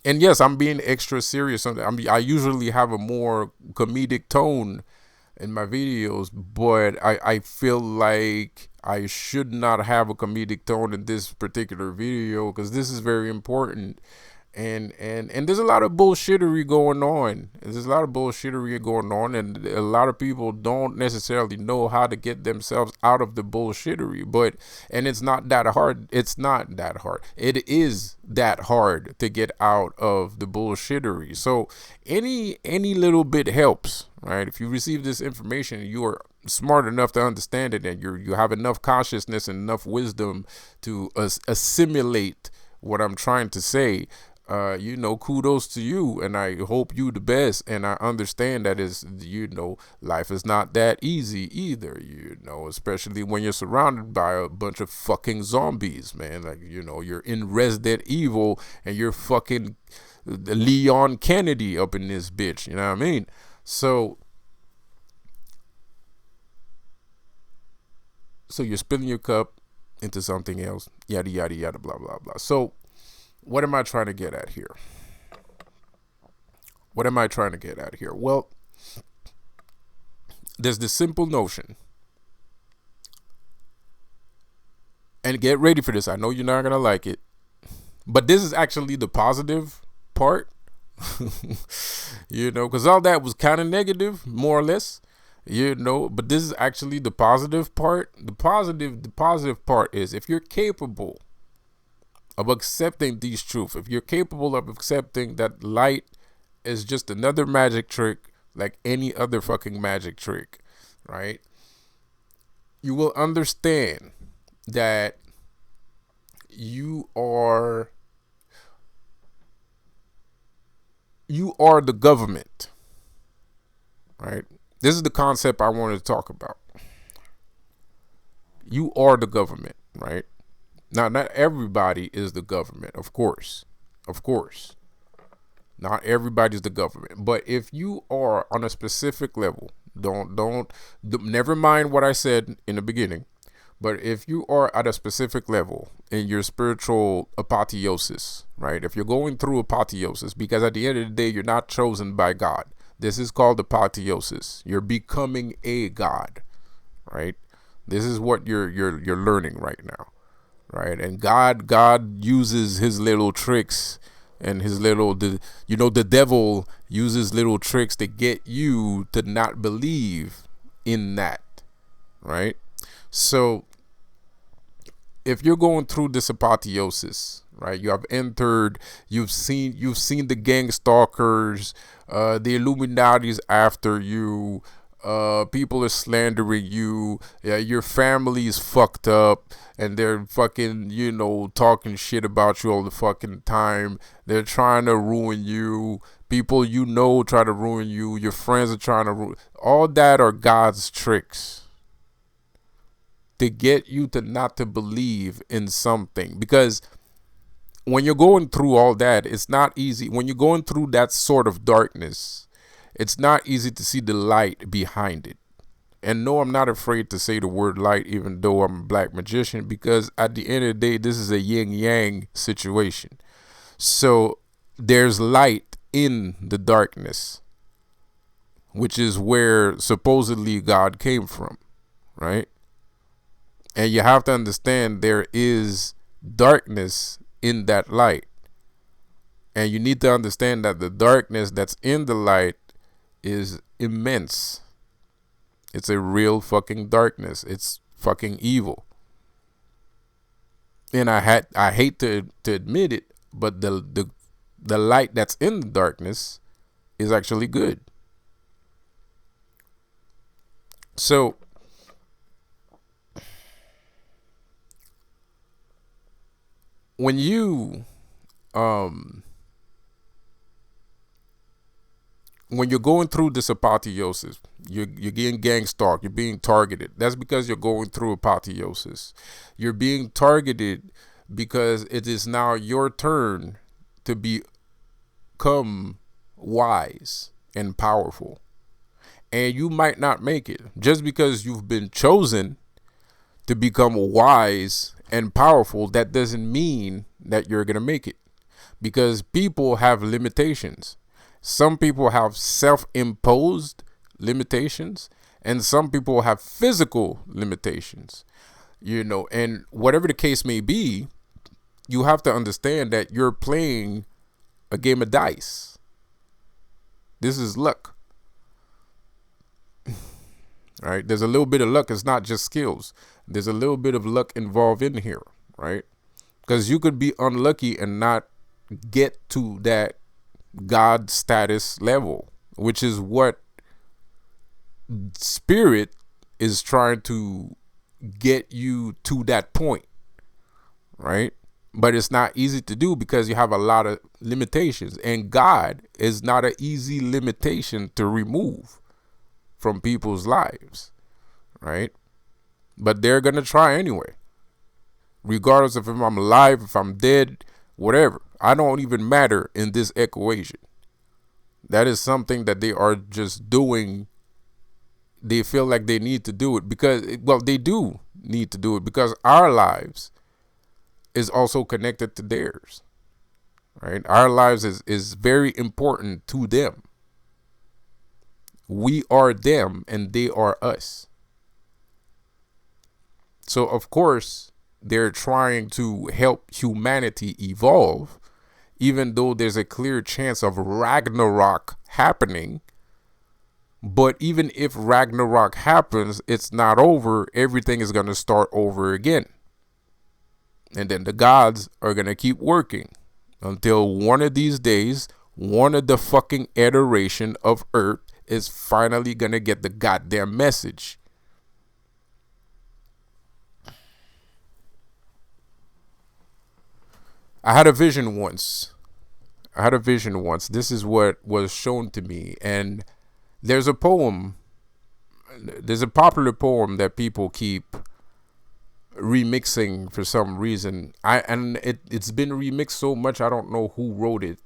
and yes, I'm being extra serious. I usually have a more comedic tone in my videos, but I feel like I should not have a comedic tone in this particular video because this is very important. And there's a lot of bullshittery going on. And a lot of people don't necessarily know how to get themselves out of the bullshittery. And it's not that hard. It's not that hard. It is that hard to get out of the bullshittery. So any little bit helps, right? If you receive this information, you are smart enough to understand it, and you have enough consciousness and enough wisdom to assimilate what I'm trying to say. Kudos to you, and I hope you the best. And I understand that life is not that easy either, especially when you're surrounded by a bunch of fucking zombies, man. Like, you're in Resident Evil and you're fucking Leon Kennedy up in this bitch, you know what I mean? So you're spilling your cup into something else, yada, yada, yada, blah, blah, blah. So what am I trying to get at here? Well, there's this simple notion. And get ready for this. I know you're not going to like it. But this is actually the positive part. Because all that was kind of negative, more or less. But this is actually the positive part. The positive part is if you're capable of accepting these truths, if you're capable of accepting that light is just another magic trick like any other fucking magic trick, right? You will understand that you are the government, right? This is the concept I wanted to talk about. You are the government, right? Now, not everybody is the government, of course. Not everybody's the government. But if you are on a specific level, never mind what I said in the beginning. But if you are at a specific level in your spiritual apotheosis, right? If you're going through apotheosis, because at the end of the day, you're not chosen by God. This is called apotheosis. You're becoming a god, right? This is what you're learning right now, right? And God uses his little tricks and his little the devil uses little tricks to get you to not believe in that, right? So if you're going through this apotheosis, right, you have entered, you've seen the gang stalkers, the Illuminati's after you, people are slandering you, yeah, your family is fucked up, and they're fucking, talking shit about you all the fucking time. They're trying to ruin you. People try to ruin you. Your friends are trying to ruin. All that are God's tricks to get you to not to believe in something. Because when you're going through all that, it's not easy. When you're going through that sort of darkness, it's not easy to see the light behind it. And no, I'm not afraid to say the word light, even though I'm a black magician, because at the end of the day, this is a yin yang situation. So there's light in the darkness, which is where supposedly God came from, right? And you have to understand there is darkness in that light. And you need to understand that the darkness that's in the light is immense. It's a real fucking darkness. It's fucking evil. And I hate to admit it, but the light that's in the darkness is actually good. So when you're going through this apotheosis, you're getting gang stalked, you're being targeted. That's because you're going through apotheosis. You're being targeted because it is now your turn to become wise and powerful. And you might not make it. Just because you've been chosen to become wise and powerful, that doesn't mean that you're going to make it. Because people have limitations. Some people have self-imposed limitations, and some people have physical limitations, and whatever the case may be, you have to understand that you're playing a game of dice. This is luck. Right? There's a little bit of luck. It's not just skills. There's a little bit of luck involved in here, right? Because you could be unlucky and not get to that God status level, which is what spirit is trying to get you to that point, right? But it's not easy to do because you have a lot of limitations, and God is not an easy limitation to remove from people's lives, right? But they're gonna try anyway, regardless of if I'm alive, if I'm dead, whatever. I don't even matter in this equation. That is something that they are just doing. They feel like they need to do it because, well, they do need to do it because our lives is also connected to theirs, right? Our lives is very important to them. We are them and they are us. So, of course, they're trying to help humanity evolve, even though there's a clear chance of Ragnarok happening. But even if Ragnarok happens, it's not over. Everything is going to start over again. And then the gods are going to keep working until one of these days, one of the fucking iteration of Earth is finally going to get the goddamn message. I had a vision once. This is what was shown to me. And there's a poem. There's a popular poem that people keep remixing for some reason. It's been remixed so much I don't know who wrote it.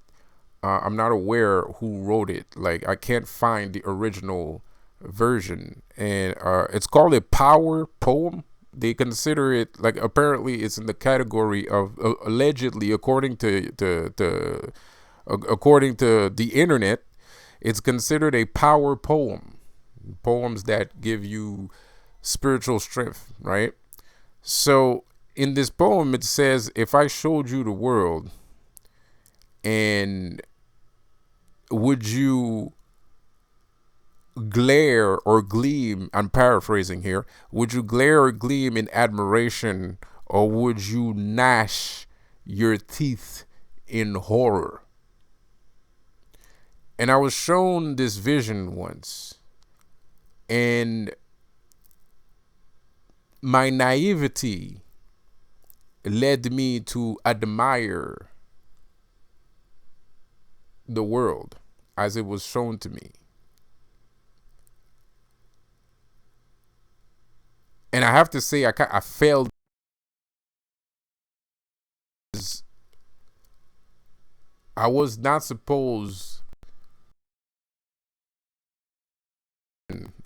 I'm not aware who wrote it. Like, I can't find the original version. And it's called a power poem. They consider it, like, apparently it's in the category of allegedly, according to the internet, It's considered a power poem. Poems that give you spiritual strength, right? So in this poem, it says, if I showed you the world, and would you glare or gleam, I'm paraphrasing here, would you glare or gleam in admiration, or would you gnash your teeth in horror? And I was shown this vision once, and my naivety led me to admire the world as it was shown to me. And I have to say, I failed. I was not supposed.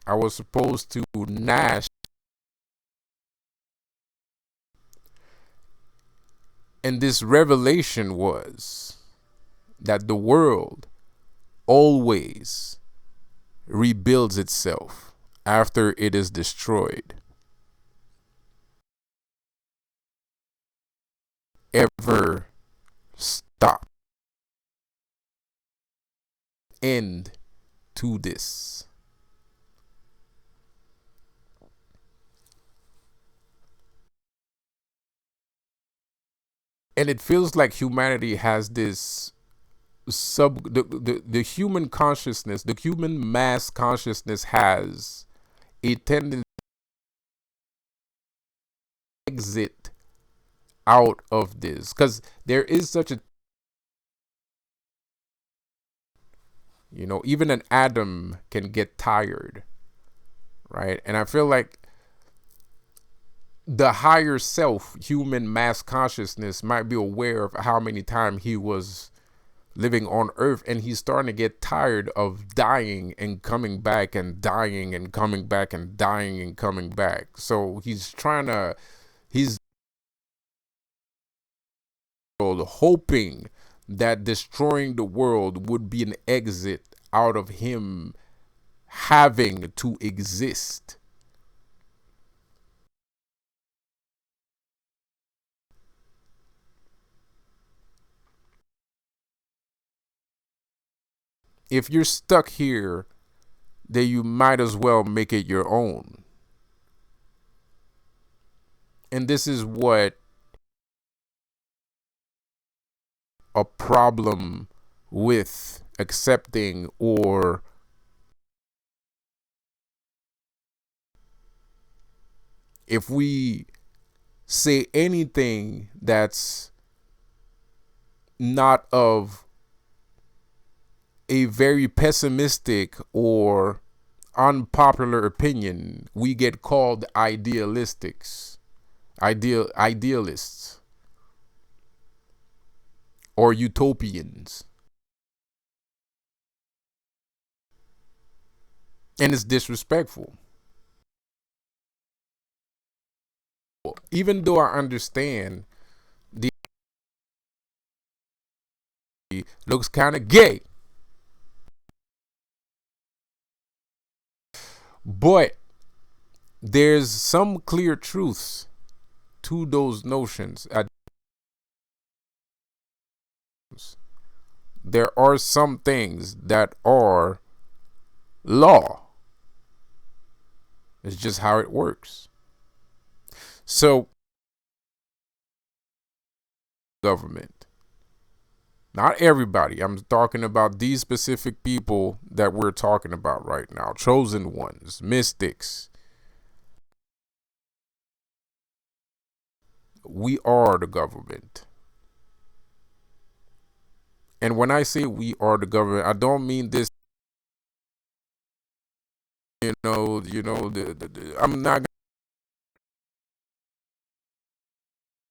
I was supposed to gnash. And this revelation was that the world always rebuilds itself after it is destroyed. Ever stop. End to this. And it feels like humanity has this the human consciousness, the human mass consciousness has a tendency to exit out of this, because there is such a, even an atom can get tired, right? And I feel like the higher self, human mass consciousness, might be aware of how many times he was living on earth, and he's starting to get tired of dying and coming back and dying and coming back and dying and coming back. So he's hoping that destroying the world would be an exit out of him having to exist. If you're stuck here, then you might as well make it your own. And this is what a problem with accepting, or if we say anything that's not of a very pessimistic or unpopular opinion, we get called idealists or utopians. And it's disrespectful. Even though I understand the looks kind of gay, but there's some clear truths to those notions. There are some things that are law. It's just how it works. So, government, not everybody. I'm talking about these specific people that we're talking about right now. Chosen ones, mystics. We are the government. And when I say we are the government, I don't mean this, I'm not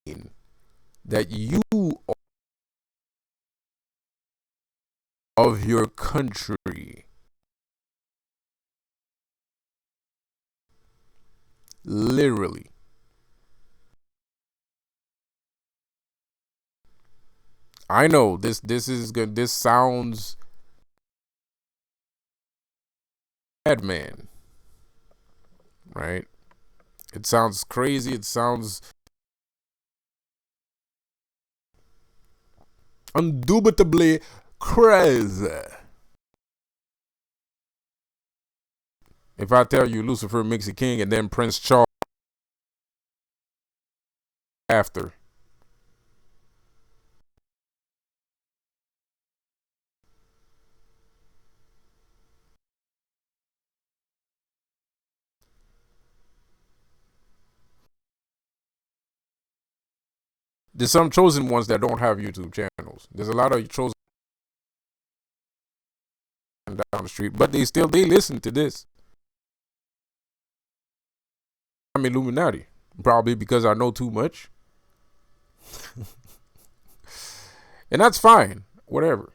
mean that you of your country. Literally. I know this is good. This sounds madman, right? It sounds crazy. It sounds indubitably crazy. If I tell you Lucifer makes a king and then Prince Charles after, there's some chosen ones that don't have YouTube channels. There's a lot of chosen down the street, but they listen to this. I'm Illuminati, probably because I know too much, and that's fine, whatever.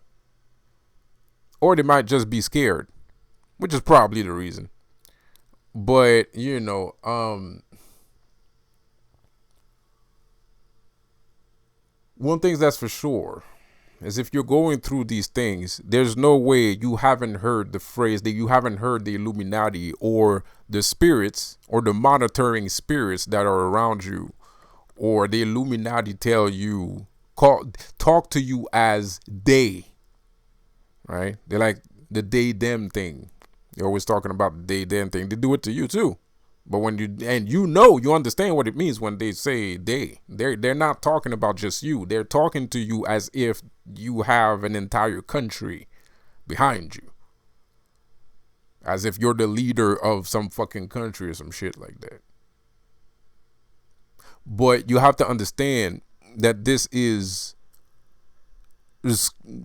Or they might just be scared, which is probably the reason. But one thing that's for sure is if you're going through these things, there's no way you haven't heard the phrase, that you haven't heard the Illuminati or the spirits or the monitoring spirits that are around you, or the Illuminati tell you, talk to you as they, right? They're like the they them thing. They're always talking about the they them thing. They do it to you too. But when you understand what it means when they say they're not talking about just you. They're talking to you as if you have an entire country behind you. As if you're the leader of some fucking country or some shit like that. But you have to understand that this is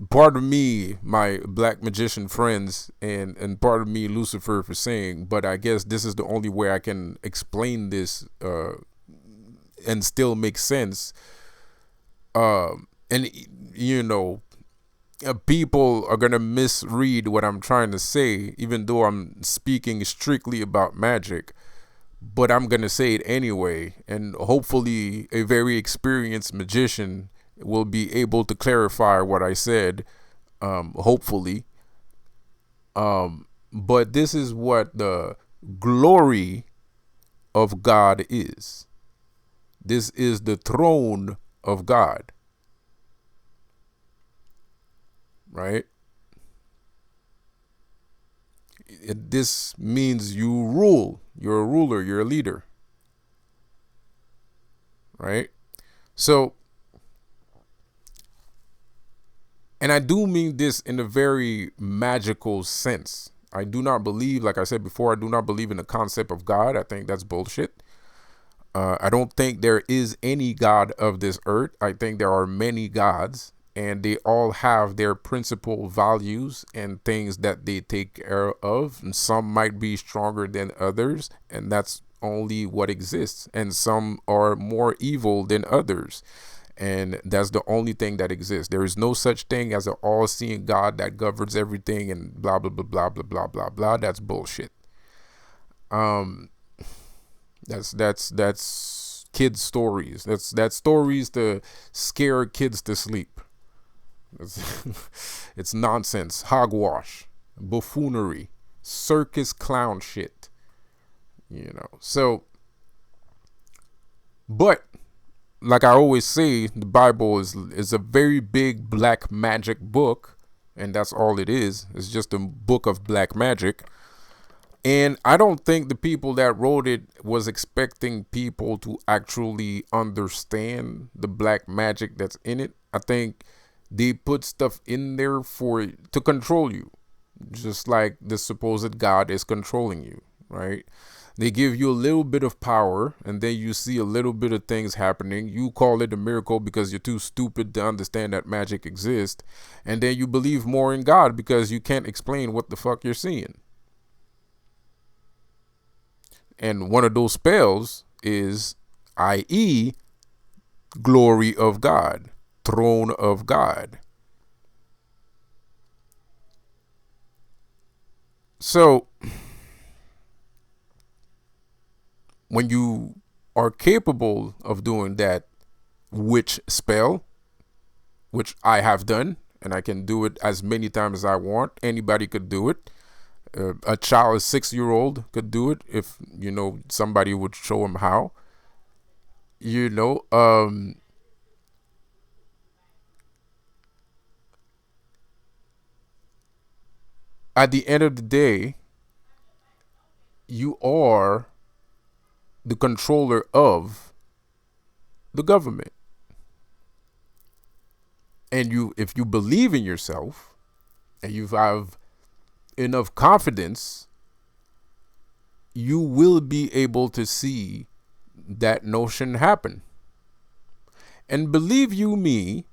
part of me, my black magician friends, and part of me, Lucifer, for saying, but I guess this is the only way I can explain this and still make sense. And people are gonna misread what I'm trying to say, even though I'm speaking strictly about magic. But I'm gonna say it anyway, and hopefully, a very experienced magician will be able to clarify what I said. Hopefully, but this is what the glory of God is. This is the throne of God, right? This means you rule. You're a ruler. You're a leader, right? So, and I do mean this in a very magical sense. I do not believe, like I said before, I do not believe in the concept of God. I think that's bullshit. I don't think there is any God of this earth. I think there are many gods, and they all have their principal values and things that they take care of. And some might be stronger than others, and that's only what exists. And some are more evil than others. And that's the only thing that exists. There is no such thing as an all-seeing God that governs everything and blah, blah, blah, blah, blah, blah, blah, blah. That's bullshit. That's kids' stories. That's stories to scare kids to sleep. It's nonsense, hogwash, buffoonery, circus clown shit. So, but like I always say, the Bible is a very big black magic book, and that's all it is. It's just a book of black magic. And I don't think the people that wrote it was expecting people to actually understand the black magic that's in it. I think they put stuff in there to control you, just like the supposed God is controlling you, right? They give you a little bit of power, and then you see a little bit of things happening. You call it a miracle because you're too stupid to understand that magic exists. And then you believe more in God because you can't explain what the fuck you're seeing. And one of those spells is, i.e., glory of God, throne of God. So, when you are capable of doing that witch spell, which I have done, and I can do it as many times as I want, anybody could do it. A child, a 6-year old, could do it if somebody would show him how. You know, at the end of the day, you are the controller of the government, and if you believe in yourself and you have enough confidence, you will be able to see that notion happen. And believe you me,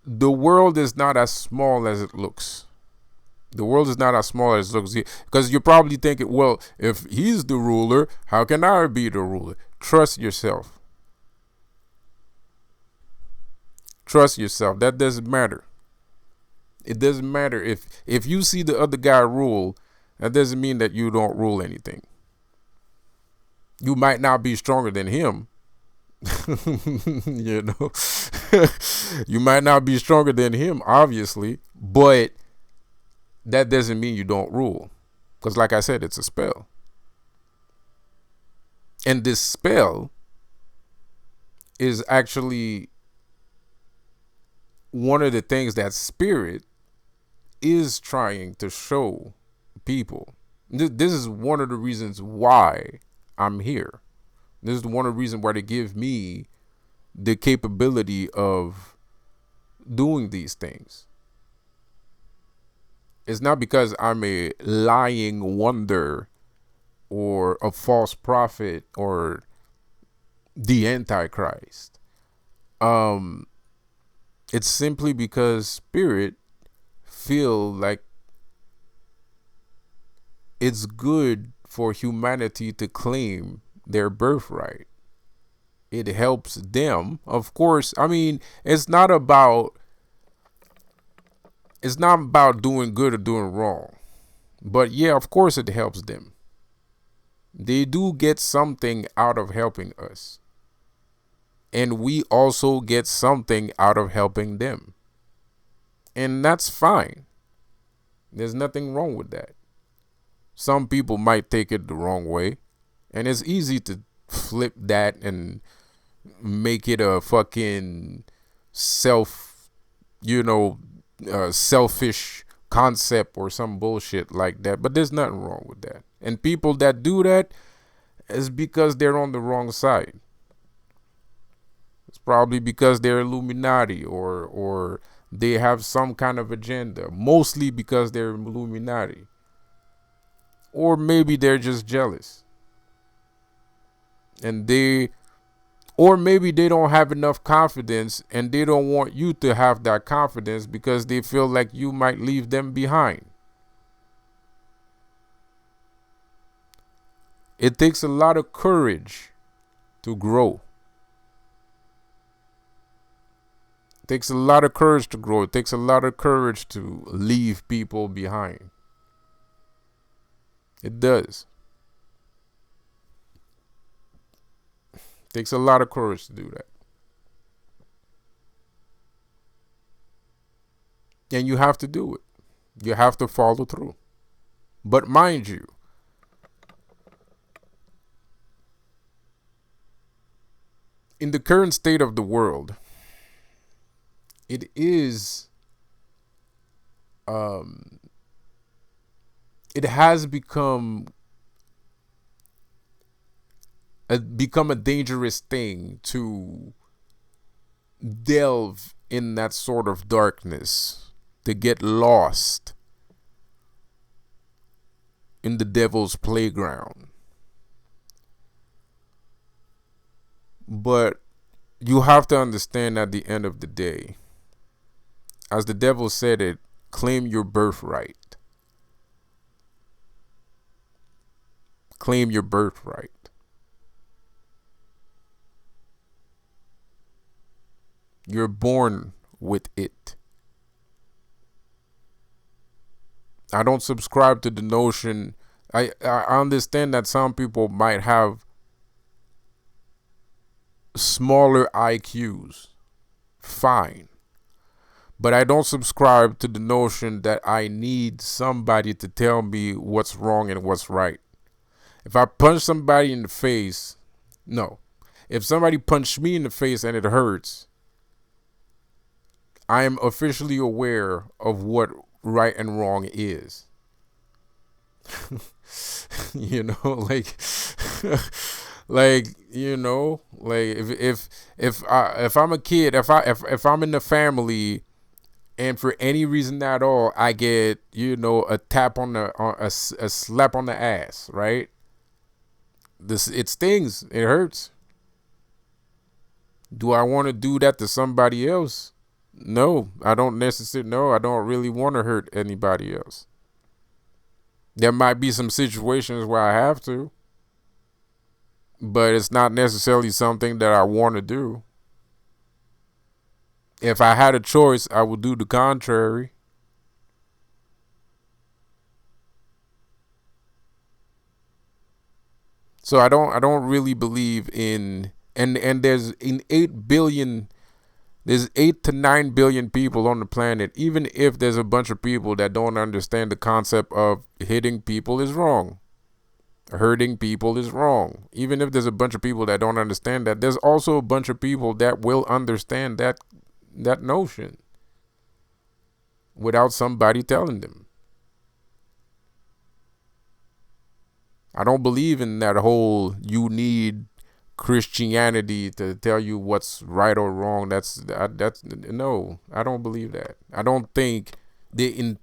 the world is not as small as it looks. The world is not as small as it looks. Because you're probably thinking, well, if he's the ruler, how can I be the ruler? Trust yourself. Trust yourself. That doesn't matter. It doesn't matter if you see the other guy rule. That doesn't mean that you don't rule anything. You might not be stronger than him. you know, you might not be stronger than him, obviously, but that doesn't mean you don't rule. Because, like I said, it's a spell. And this spell is actually one of the things that spirit is trying to show people. This is one of the reasons why I'm here. This is one of the reasons why they give me the capability of doing these things. It's not because I'm a lying wonder or a false prophet or the Antichrist. It's simply because spirit feel like it's good for humanity to claim their birthright. It helps them. Of course, I mean, it's not about doing good or doing wrong. But yeah, of course it helps them. They do get something out of helping us. And we also get something out of helping them. And that's fine. There's nothing wrong with that. Some people might take it the wrong way. And it's easy to flip that and make it a fucking selfish concept or some bullshit like that. But there's nothing wrong with that. And people that do that is because they're on the wrong side. It's probably because they're Illuminati or they have some kind of agenda. Mostly because they're Illuminati. Or maybe they're just jealous. Or maybe they don't have enough confidence and they don't want you to have that confidence because they feel like you might leave them behind. It takes a lot of courage to grow. It takes a lot of courage to grow. It takes a lot of courage to leave people behind. It does. It takes a lot of courage to do that. And you have to do it. You have to follow through. But mind you, in the current state of the world, it is it has become a dangerous thing to delve in that sort of darkness, to get lost in the devil's playground. But you have to understand at the end of the day, as the devil said it, claim your birthright. Claim your birthright. You're born with it. I don't subscribe to the notion. I understand that some people might have smaller IQs. Fine. But I don't subscribe to the notion that I need somebody to tell me what's wrong and what's right. If I punch somebody in the face, no. If somebody punched me in the face and it hurts, I am officially aware of what right and wrong is. You know, like like, you know, like if I'm a kid, if I'm in the family and for any reason at all I get, you know, a tap on the a slap on the ass, right? This, it stings, it hurts. Do I want to do that to somebody else? No, I don't necessarily. No, I don't really want to hurt anybody else. There might be some situations where I have to, but it's not necessarily something that I want to do. If I had a choice, I would do the contrary. So I don't really believe in, and there's in 8 billion, there's 8 to 9 billion people on the planet. Even if there's a bunch of people that don't understand the concept of hitting people is wrong, hurting people is wrong. Even if there's a bunch of people that don't understand that, there's also a bunch of people that will understand that notion without somebody telling them. I don't believe in that whole you need Christianity to tell you what's right or wrong. That's no, I don't believe that. I don't think 9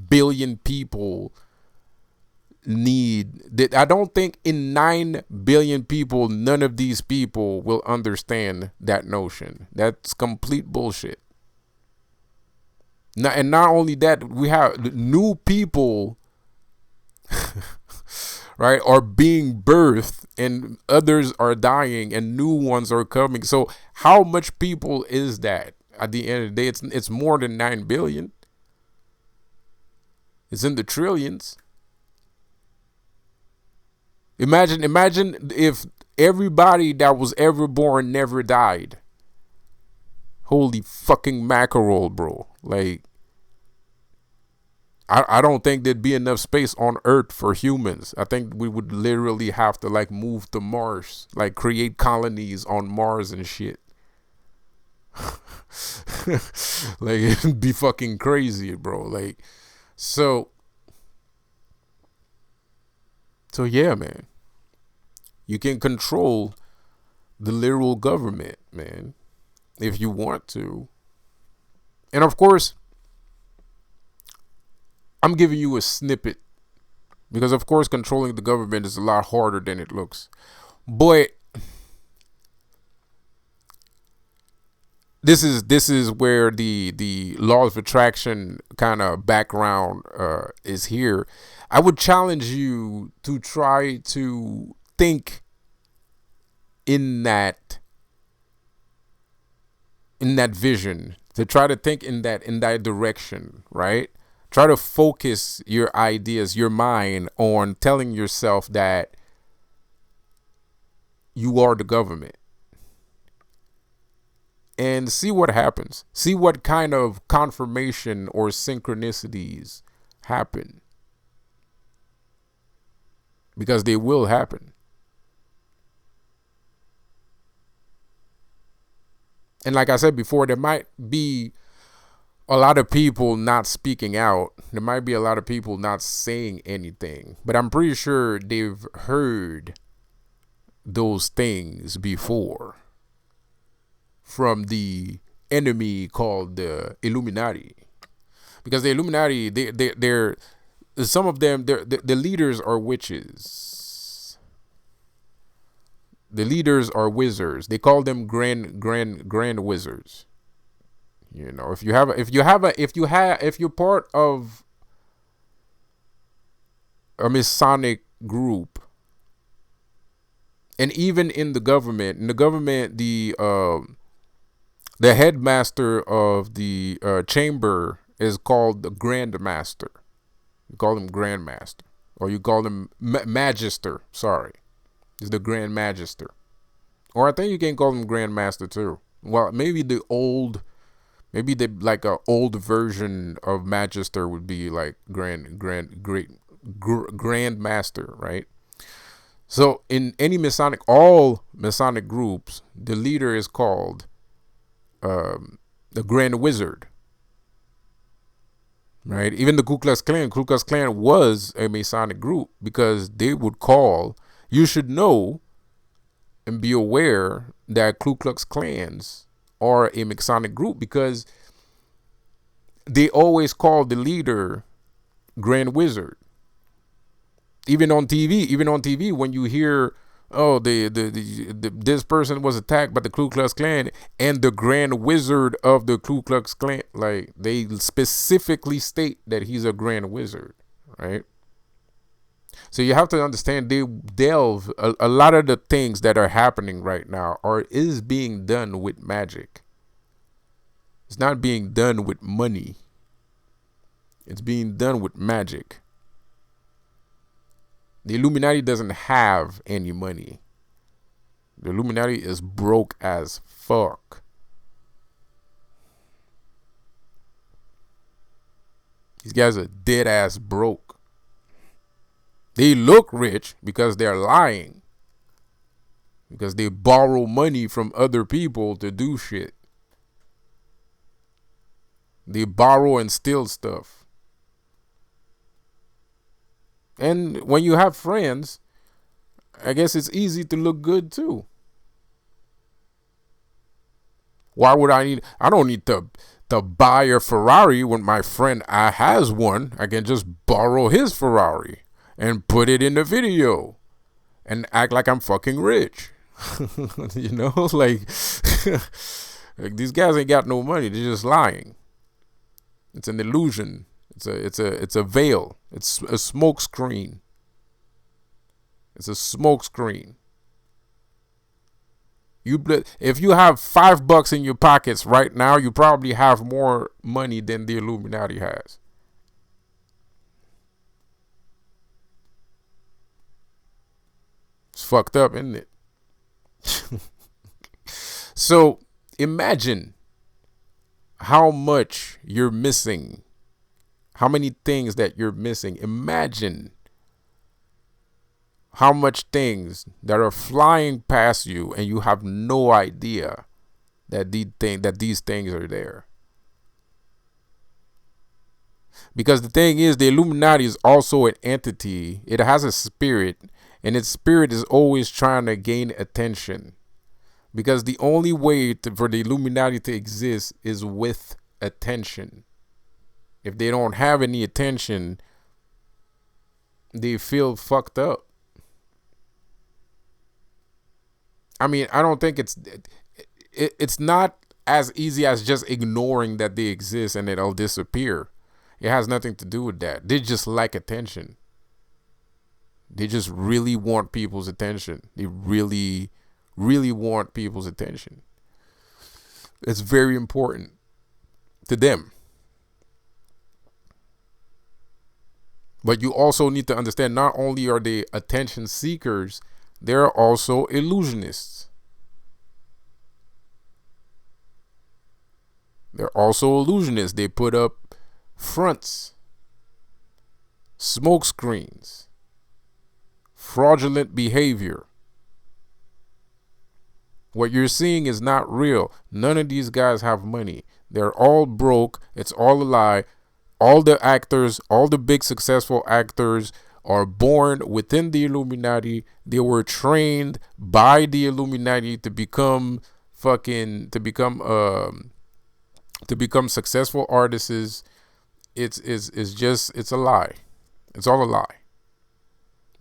billion people need that. I don't think in 9 billion people, none of these people will understand that notion. That's complete bullshit. And not only that, we have new people right, are being birthed and others are dying and new ones are coming. So how much people is that? At the end of the day, it's more than 9 billion. It's in the trillions. Imagine if everybody that was ever born never died. Holy fucking mackerel, bro. Like, I don't think there'd be enough space on Earth for humans. I think we would literally have to like move to Mars, like create colonies on Mars and shit. Like, it'd be fucking crazy, bro. Like, so yeah, man. You can control the literal government, man, if you want to. And of course, I'm giving you a snippet because, of course, controlling the government is a lot harder than it looks. But this is where the law of attraction kind of background is here. I would challenge you to try to think in that vision, to try to think in that direction, right? Try to focus your ideas, your mind on telling yourself that you are the government. And see what happens. See what kind of confirmation or synchronicities happen. Because they will happen. And like I said before, there might be a lot of people not speaking out. There might be a lot of people not saying anything. But I'm pretty sure they've heard those things before from the enemy called the Illuminati. Because the Illuminati, they're some of them, the leaders are witches. The leaders are wizards. They call them grand wizards. You know, if you're part of a Masonic group, and even in the government, the headmaster of the chamber is called the Grand Master. You call him Grand Master, or you call him Magister. Sorry, he's the Grand Magister, or I think you can call him Grand Master too. Well, maybe the old Maybe they like a old version of Magister would be like Grand Master, right? So in any all Masonic groups, the leader is called the Grand Wizard, right? Even the Ku Klux Klan was a Masonic group because they would call. You should know and be aware that Ku Klux Klans are a Masonic group because they always call the leader Grand Wizard. Even on TV, when you hear, oh, this person was attacked by the Ku Klux Klan and the Grand Wizard of the Ku Klux Klan, like they specifically state that he's a Grand Wizard, right? So you have to understand they delve a lot of the things that are happening right now is being done with magic. It's not being done with money. It's being done with magic. The Illuminati doesn't have any money. The Illuminati is broke as fuck. These guys are dead ass broke. They look rich because they're lying. Because they borrow money from other people to do shit. They borrow and steal stuff. And when you have friends, I guess it's easy to look good too. Why would I don't need to buy a Ferrari when my friend has one. I can just borrow his Ferrari and put it in the video and act like I'm fucking rich. You know, like, like these guys ain't got no money. They're just lying. It's an illusion. It's a veil. It's a smoke screen. It's a smoke screen. If you have $5 in your pockets right now, you probably have more money than the Illuminati has. It's fucked up, isn't it? So imagine how much you're missing. How many things that you're missing. Imagine how much things that are flying past you and you have no idea that these things are there. Because the thing is, the Illuminati is also an entity. It has a spirit, and its spirit is always trying to gain attention. Because the only way for the Illuminati to exist is with attention. If they don't have any attention, they feel fucked up. I mean, I don't think it's not as easy as just ignoring that they exist and it'll disappear. It has nothing to do with that. They just like attention. They just really want people's attention. They really, really want people's attention. It's very important to them. But you also need to understand, not only are they attention seekers, they're also illusionists. They're also illusionists. They put up fronts, smoke screens, fraudulent behavior. What you're seeing is not real. None of these guys have money. They're all broke. It's all a lie. All the actors, all the big successful actors are born within the Illuminati. They were trained by the Illuminati to become successful artists. It's a lie. It's all a lie.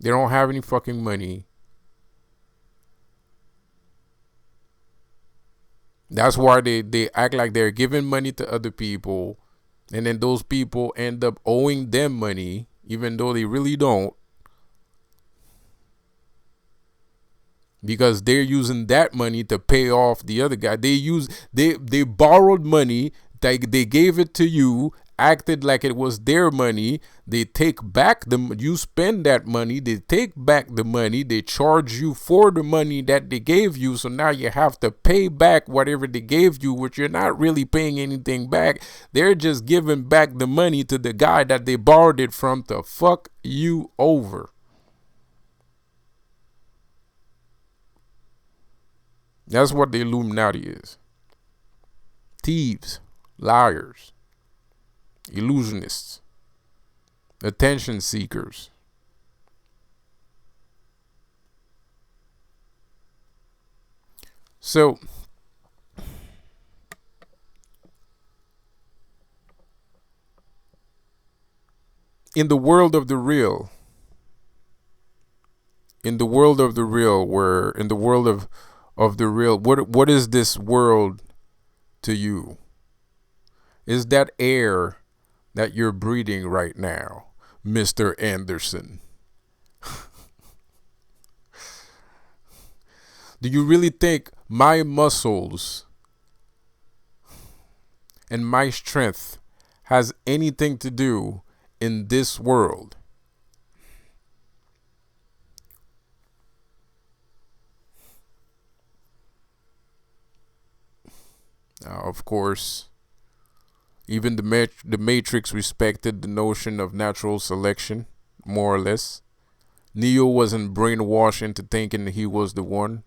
They don't have any fucking money. That's why they act like they're giving money to other people, and then those people end up owing them money, even though they really don't, because they're using that money to pay off the other guy. They borrowed money, they gave it to you acted like it was their money. They take back you spend that money, they take back the money, they charge you for the money that they gave you. So now you have to pay back whatever they gave you, which you're not really paying anything back. They're just giving back the money to the guy that they borrowed it from to fuck you over. That's what the Illuminati is. Thieves, liars, illusionists, attention seekers. So, in the world of the real, in the world of the real, where in the world of the real, what is this world to you? Is that air that you're breathing right now, Mr. Anderson? Do you really think my muscles and my strength has anything to do in this world? Of course, even the Matrix respected the notion of natural selection, more or less. Neo wasn't brainwashed into thinking he was the one.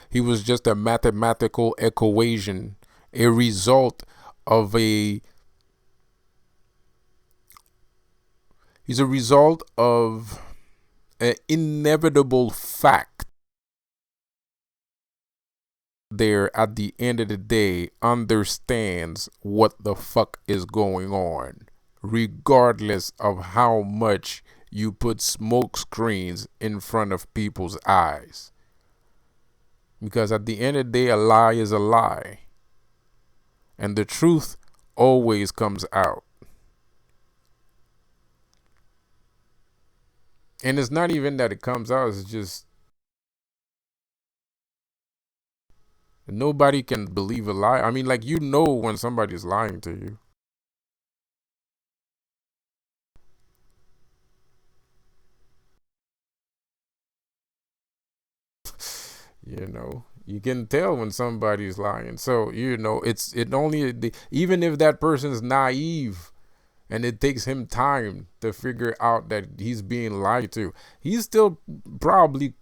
He was just a mathematical equation, a result of a. He's a result of an inevitable fact. There at the end of the day understands what the fuck is going on, regardless of how much you put smoke screens in front of people's eyes. Because at the end of the day, a lie is a lie. And the truth always comes out. And it's not even that it comes out, it's just nobody can believe a lie. I mean, like, you know when somebody's lying to you. You can tell when somebody's lying. So, even if that person's naive and it takes him time to figure out that he's being lied to, he's still probably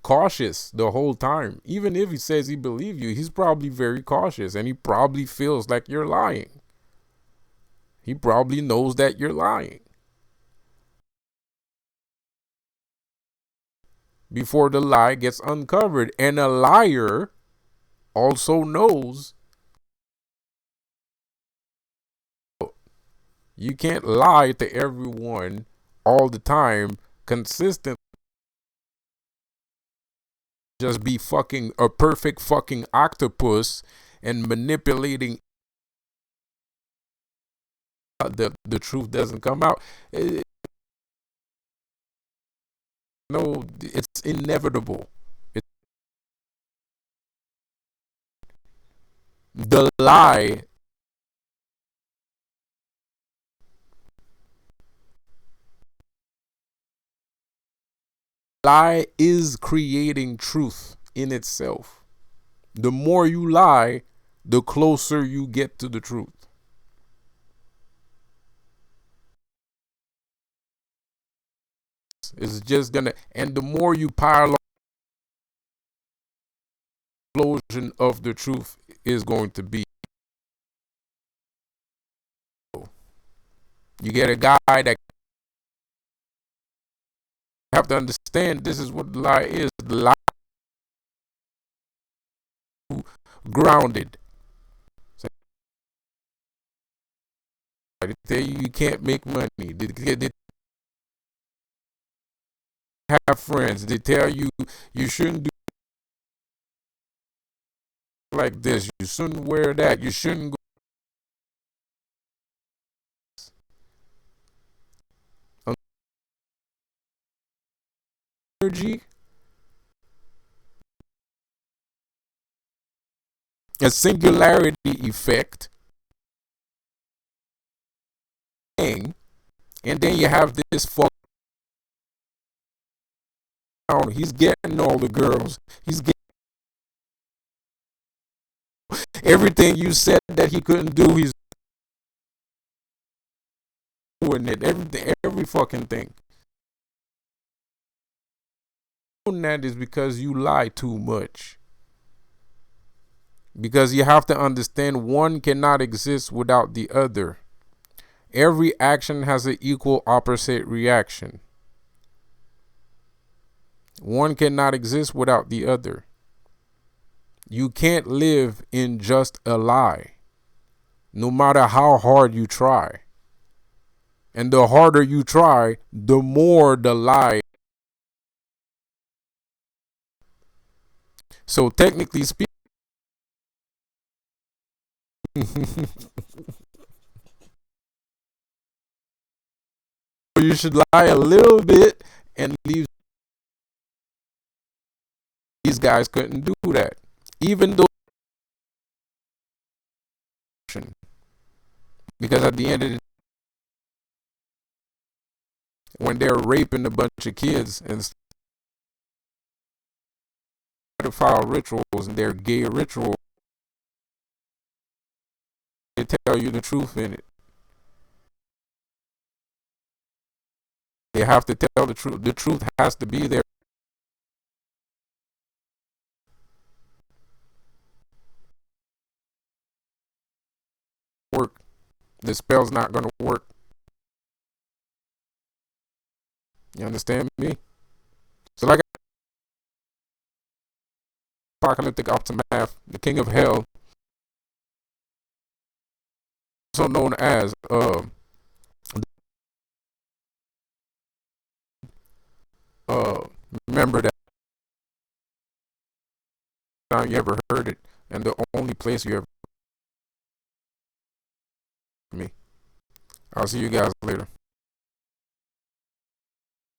cautious the whole time. Even if he says he believes you, he's probably very cautious and he probably feels like you're lying. He probably knows that you're lying before the lie gets uncovered. And a liar also knows you can't lie to everyone all the time consistently. Just be fucking a perfect fucking octopus and manipulating the truth doesn't come out. No, it's inevitable. The lie is creating truth in itself. The more you lie, the closer you get to the truth. It's just gonna, and the more you pile on, the explosion of the truth is going to be. You get a guy that have to understand this is what the lie is. The lie is grounded. So they tell you can't make money. They have friends. They tell you you shouldn't do like this. You shouldn't wear that. You shouldn't go. Energy, a singularity effect gang, and then you have this fuck. He's getting all the girls. He's getting everything you said that he couldn't do. He's doing it. Everything, every fucking thing. And that is because you lie too much. Because you have to understand one cannot exist without the other. Every action has an equal opposite reaction. One cannot exist without the other. You can't live in just a lie, no matter how hard you try. And the harder you try, the more the lie. So technically speaking, you should lie a little bit and leave. These guys couldn't do that. Even though, because at the end of the day, when they're raping a bunch of kids and pedophile rituals and their gay rituals, they tell you the truth in it. They have to tell the truth. The truth has to be there. Work. The spell's not going to work. You understand me? So like apocalyptic aftermath, the king of hell, also known as remember that time you ever heard it, and the only place you ever me. I'll see you guys later.